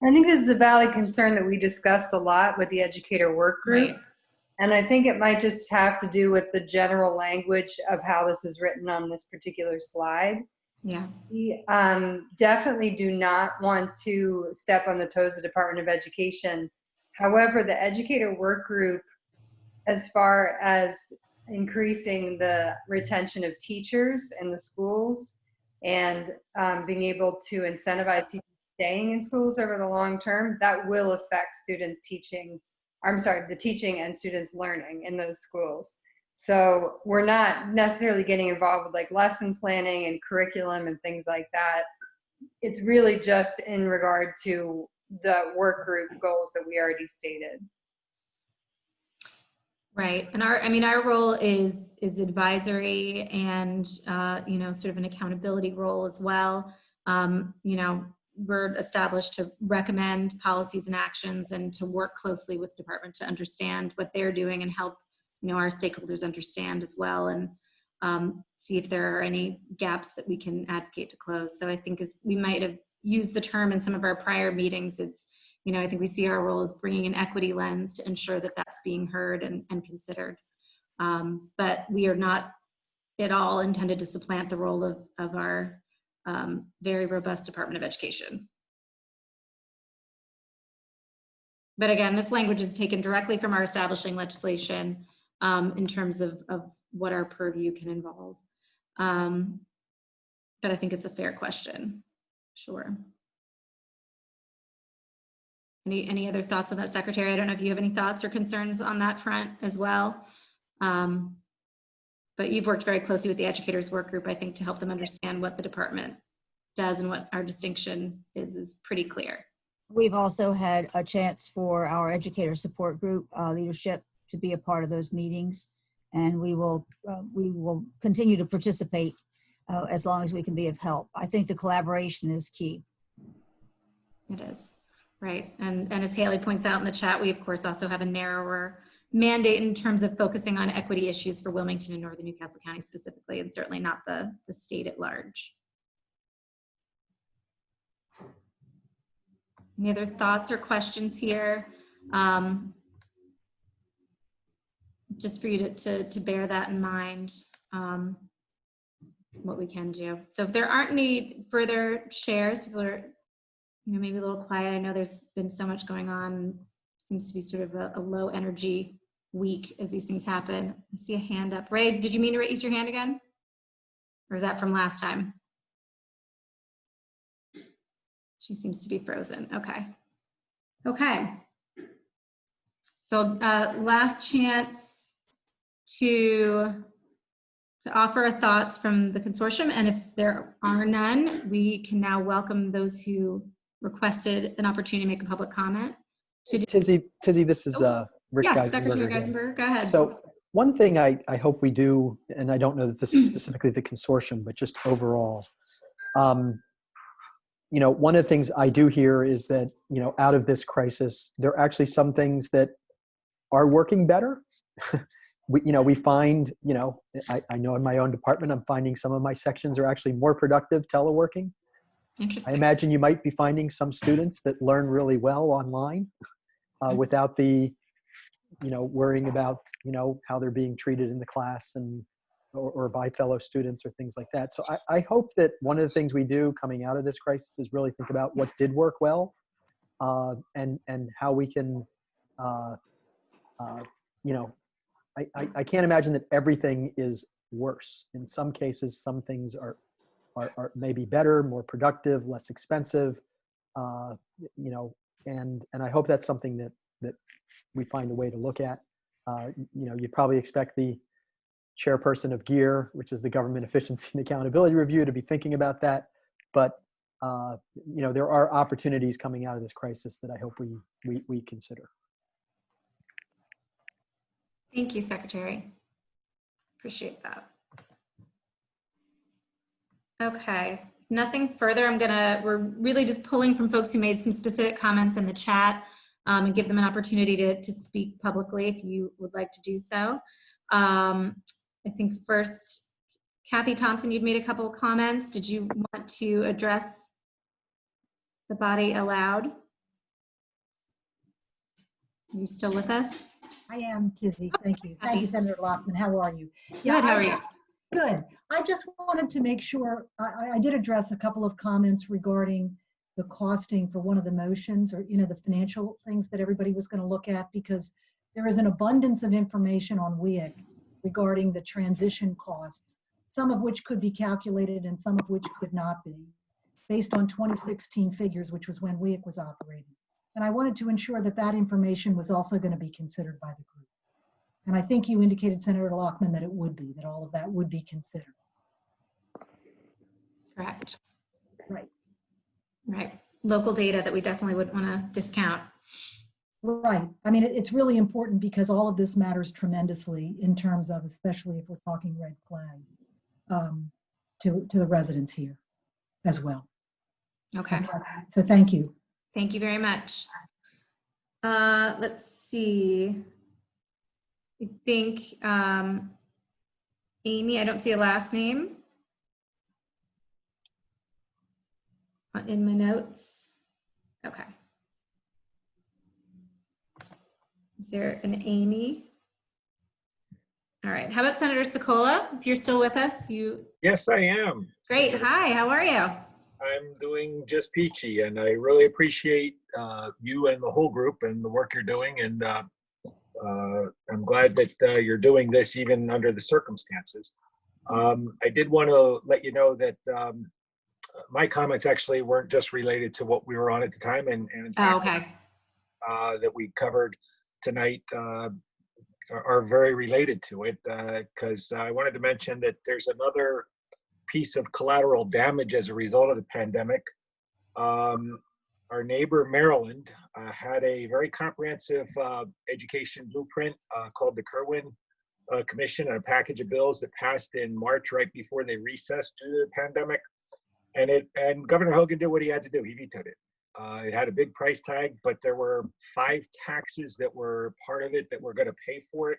I think this is a valid concern that we discussed a lot with the educator work group. Right. And I think it might just have to do with the general language of how this is written on this particular slide. Yeah. We definitely do not want to step on the toes of the Department of Education. However, the educator work group, as far as increasing the retention of teachers in the schools and being able to incentivize teachers staying in schools over the long term, that will affect students teaching, I'm sorry, the teaching and students learning in those schools. So we're not necessarily getting involved with like lesson planning and curriculum and things like that. It's really just in regard to the work group goals that we already stated. Right. And our role is advisory and, sort of an accountability role as well. We're established to recommend policies and actions and to work closely with the department to understand what they're doing and help, our stakeholders understand as well, and see if there are any gaps that we can advocate to close. So I think as we might have used the term in some of our prior meetings, it's, I think we see our role as bringing an equity lens to ensure that that's being heard and considered. But we are not at all intended to supplant the role of our very robust Department of Education. But again, this language is taken directly from our establishing legislation in terms of what our purview can involve. But I think it's a fair question. Sure. Any other thoughts on that, Secretary? I don't know if you have any thoughts or concerns on that front as well. But you've worked very closely with the educators work group, I think, to help them understand what the department does and what our distinction is pretty clear. We've also had a chance for our educator support group leadership to be a part of those meetings, and we will continue to participate as long as we can be of help. I think the collaboration is key. It is, right. And as Haley points out in the chat, we of course also have a narrower mandate in terms of focusing on equity issues for Wilmington and Northern Newcastle County specifically, and certainly not the state at large. Any other thoughts or questions here? Just for you to bear that in mind, what we can do. So if there aren't any further shares, people are maybe a little quiet. I know there's been so much going on. Seems to be sort of a low energy week as these things happen. I see a hand up. Ray, did you mean to raise your hand again? Or is that from last time? She seems to be frozen. Okay. Okay. So last chance to offer thoughts from the consortium. And if there are none, we can now welcome those who requested an opportunity to make a public comment. Tizzy, this is Rick Yes, Geisenberger Secretary again. Geisenberger, go ahead. So one thing I hope we do, and I don't know that this is specifically the consortium, but just overall, one of the things I do hear is that, out of this crisis, there are actually some things that are working better. We find, I know in my own department, I'm finding some of my sections are actually more productive teleworking. Interesting. I imagine you might be finding some students that learn really well online without the, worrying about, how they're being treated in the class and or by fellow students or things like that. So I hope that one of the things we do coming out of this crisis is really think about what did work well and how we can, I can't imagine that everything is worse. In some cases, some things are maybe better, more productive, less expensive, and I hope that's something that we find a way to look at. You probably expect the chairperson of GEAR, which is the Government Efficiency and Accountability Review, to be thinking about that. But there are opportunities coming out of this crisis that I hope we consider. Thank you, Secretary. Appreciate that. Okay, nothing further. We're really just pulling from folks who made some specific comments in the chat and give them an opportunity to speak publicly if you would like to do so. I think first, Kathy Thompson, you'd made a couple of comments. Did you want to address the body aloud? Are you still with us? I am, Kizzy. Thank you. Thank you, Senator Lockman. How are you? Good, how are you? Good. I just wanted to make sure, I did address a couple of comments regarding the costing for one of the motions, or, you know, the financial things that everybody was going to look at, because there is an abundance of information on WEIC regarding the transition costs, some of which could be calculated and some of which could not be, based on 2016 figures, which was when WEIC was operating. And I wanted to ensure that that information was also going to be considered by the group. And I think you indicated, Senator Lockman, that it would be, that all of that would be considered. Correct. Right. Right. Local data that we definitely wouldn't want to discount. Right. I mean, it's really important because all of this matters tremendously in terms of, especially if we're talking red flag, to the residents here as well. Okay. So thank you. Thank you very much. Let's see. I think Amy, I don't see a last name in my notes. Okay. Is there an Amy? All right. How about Senator Sokola? If you're still with us, you. Yes, I am. Great. Senator. Hi, how are you? I'm doing just peachy, and I really appreciate you and the whole group and the work you're doing. And I'm glad that you're doing this even under the circumstances. I did want to let you know that my comments actually weren't just related to what we were on at the time, and in fact, that we covered tonight are very related to it, because I wanted to mention that there's another piece of collateral damage as a result of the pandemic. Our neighbor Maryland had a very comprehensive education blueprint called the Kerwin Commission, and a package of bills that passed in March right before they recessed due to the pandemic. And Governor Hogan did what he had to do. He vetoed it. It had a big price tag, but there were 5 taxes that were part of it that were going to pay for it.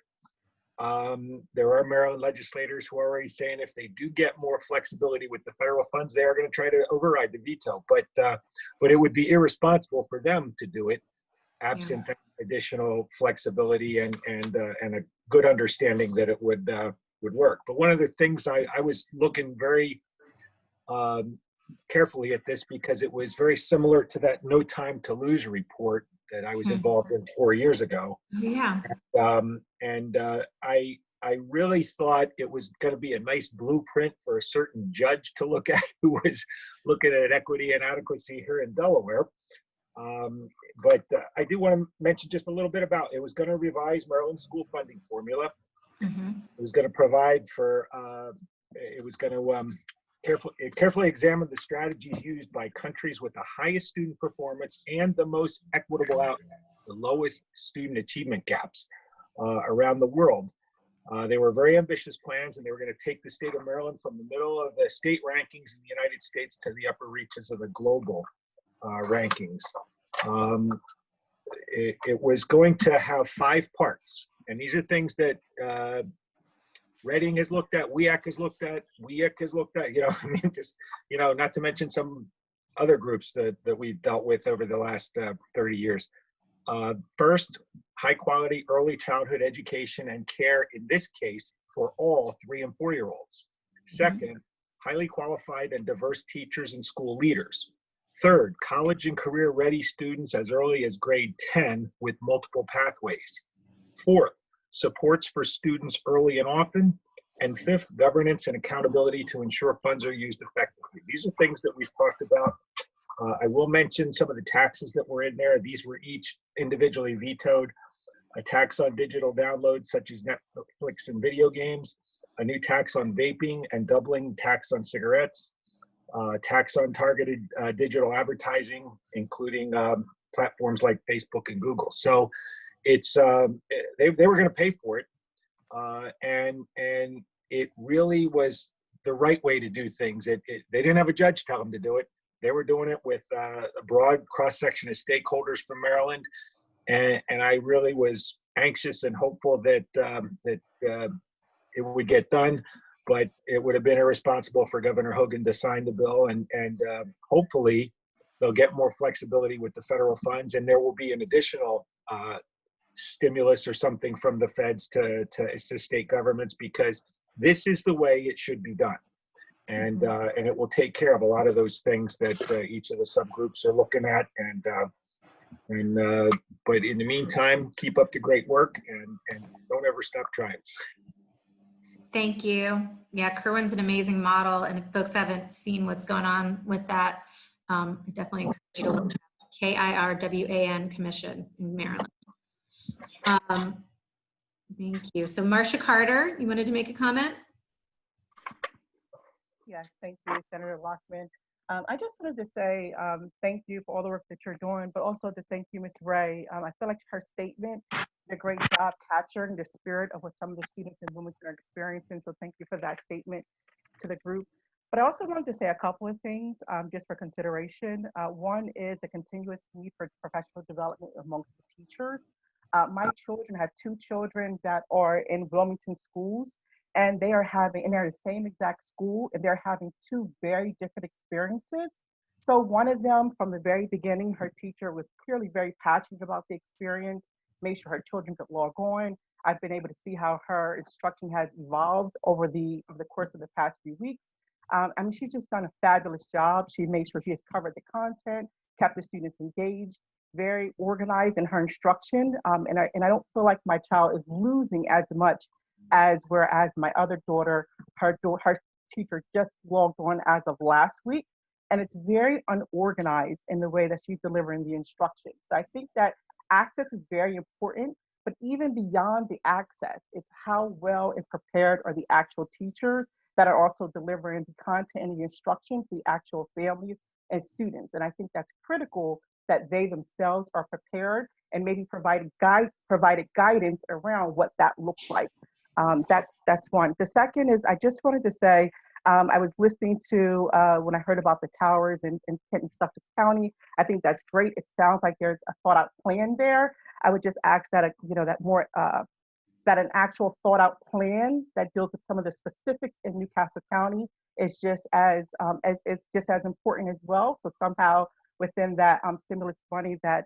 There are Maryland legislators who are already saying if they do get more flexibility with the federal funds, they are going to try to override the veto. But it would be irresponsible for them to do it, absent additional flexibility and a good understanding that it would work. But one of the things I was looking very carefully at this, because it was very similar to that No Time to Lose report that I was involved in 4 years ago. Yeah. I really thought it was going to be a nice blueprint for a certain judge to look at who was looking at equity and adequacy here in Delaware. But I do want to mention just a little bit about it. Was going to revise Maryland's school funding formula. It was going to provide for, it was going to carefully examine the strategies used by countries with the highest student performance and the most equitable outcome, the lowest student achievement gaps around the world. They were very ambitious plans, and they were going to take the state of Maryland from the middle of the state rankings in the United States to the upper reaches of the global rankings. It was going to have 5 parts, and these are things that Reading has looked at, WEAC has looked at, WEIC has looked at, I mean, just, not to mention some other groups that we've dealt with over the last 30 years. First, high quality early childhood education and care, in this case, for all 3 and 4-year-olds. Second, highly qualified and diverse teachers and school leaders. Third, college and career ready students as early as grade 10 with multiple pathways. Fourth, supports for students early and often. And 5th, governance and accountability to ensure funds are used effectively. These are things that we've talked about. I will mention some of the taxes that were in there. These were each individually vetoed. A tax on digital downloads such as Netflix and video games, a new tax on vaping and doubling tax on cigarettes, tax on targeted digital advertising, including platforms like Facebook and Google. So it's they were going to pay for it, and it really was the right way to do things. They didn't have a judge tell them to do it. They were doing it with a broad cross-section of stakeholders from Maryland. And I really was anxious and hopeful that it would get done, but it would have been irresponsible for Governor Hogan to sign the bill, and hopefully they'll get more flexibility with the federal funds, and there will be an additional stimulus or something from the feds to assist state governments, because this is the way it should be done. And it will take care of a lot of those things that each of the subgroups are looking at. But in the meantime, keep up the great work and don't ever stop trying. Thank you. Yeah, Kerwin's an amazing model. And if folks haven't seen what's going on with that, I definitely encourage you to look at KIRWAN Commission in Maryland. Thank you. So Marcia Carter, you wanted to make a comment? Yes, thank you, Senator Lockman. I just wanted to say thank you for all the work that you're doing, but also to thank you, Ms. Ray. I feel like her statement did a great job capturing the spirit of what some of the students in Wilmington are experiencing. So thank you for that statement to the group. But I also wanted to say a couple of things just for consideration. One is the continuous need for professional development amongst the teachers. My children have 2 children that are in Wilmington schools, and they're in the same exact school, and they're having 2 very different experiences. So one of them, from the very beginning, her teacher was clearly very passionate about the experience, made sure her children could log on. I've been able to see how her instruction has evolved over the course of the past few weeks. I mean, she's just done a fabulous job. She made sure she has covered the content, kept the students engaged, very organized in her instruction. And I don't feel like my child is losing as much whereas my other daughter, her teacher just logged on as of last week, and it's very unorganized in the way that she's delivering the instruction. So I think that access is very important, but even beyond the access, it's how well and prepared are the actual teachers that are also delivering the content and the instruction to the actual families and students. And I think that's critical that they themselves are prepared and maybe provided guidance around what that looks like. That's one. The second is, I just wanted to say, I was listening to when I heard about the towers in Kent and Sussex County. I think that's great. It sounds like there's a thought out plan there. I would just ask that that an actual thought out plan that deals with some of the specifics in Newcastle County is just as important as well. So somehow within that stimulus money that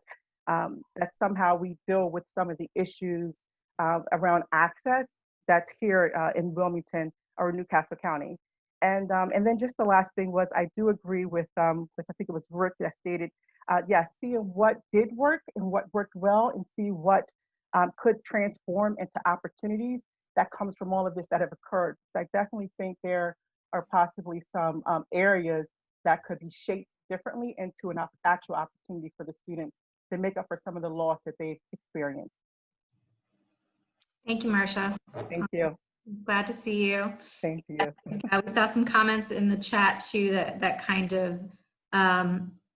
somehow we deal with some of the issues around access that's here in Wilmington or Newcastle County. And then just the last thing was, I do agree with I think it was Rick that stated, seeing what did work and what worked well, and see what could transform into opportunities that comes from all of this that have occurred. So I definitely think there are possibly some areas that could be shaped differently into an actual opportunity for the students to make up for some of the loss that they've experienced. Thank you, Marcia. Thank you. Glad to see you. Thank you. We saw some comments in the chat too that kind of,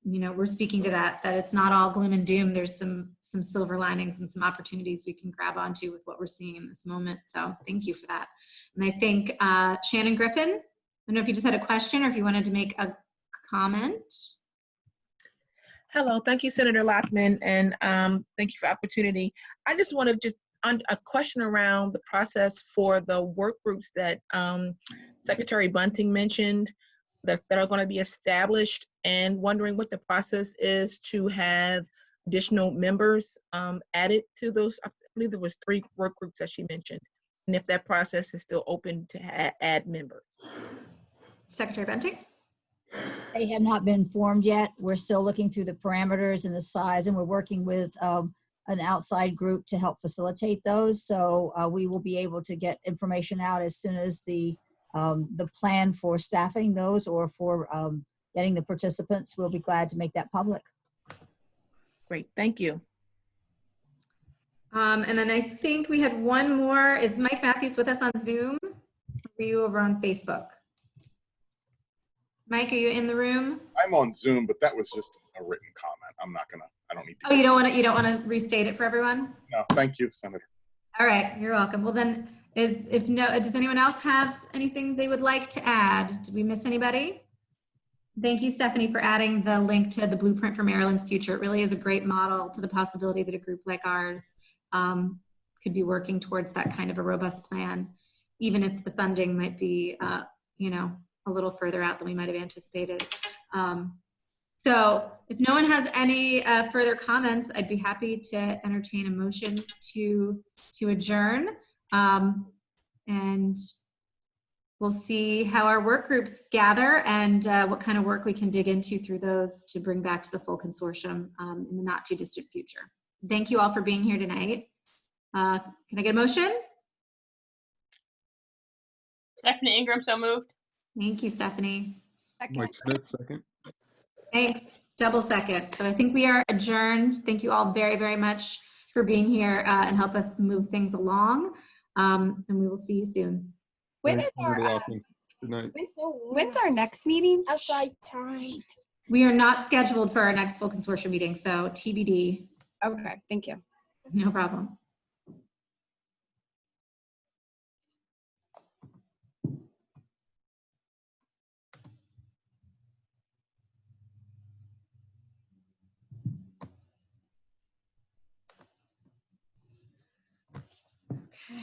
we're speaking to that it's not all gloom and doom. There's some silver linings and some opportunities we can grab onto with what we're seeing in this moment. So thank you for that. And I think Shannon Griffin, I don't know if you just had a question or if you wanted to make a comment. Hello, thank you, Senator Lockman, and thank you for the opportunity. I just want to just a question around the process for the work groups that Secretary Bunting mentioned that are going to be established, and wondering what the process is to have additional members added to those. I believe there was 3 work groups that she mentioned, and if that process is still open to add members. Secretary Bunting? They have not been formed yet. We're still looking through the parameters and the size, and we're working with an outside group to help facilitate those. So we will be able to get information out as soon as the plan for staffing those or for getting the participants. We'll be glad to make that public. Great, thank you. And then I think we had one more. Is Mike Matthews with us on Zoom? Or are you over on Facebook? Mike, are you in the room? I'm on Zoom, but that was just a written comment. I don't need to. Oh, you don't want to restate it for everyone? No, thank you, Senator. All right, you're welcome. Well then, If no, does anyone else have anything they would like to add? Did we miss anybody? Thank you, Stephanie, for adding the link to the Blueprint for Maryland's Future. It really is a great model to the possibility that a group like ours could be working towards that kind of a robust plan, even if the funding might be, you know, a little further out than we might have anticipated. So if no one has any further comments, I'd be happy to entertain a motion to adjourn. And we'll see how our work groups gather and what kind of work we can dig into through those to bring back to the full consortium in the not too distant future. Thank you all for being here tonight. Can I get a motion? Stephanie Ingram, so moved. Thank you, Stephanie. Mike Smith, second. Thanks. Double second. So I think we are adjourned. Thank you all very, very much for being here and help us move things along. And we will see you soon. When is our, Good night. when's our next meeting? Outside time. We are not scheduled for our next full consortium meeting, so TBD. Okay, thank you. No problem. Okay.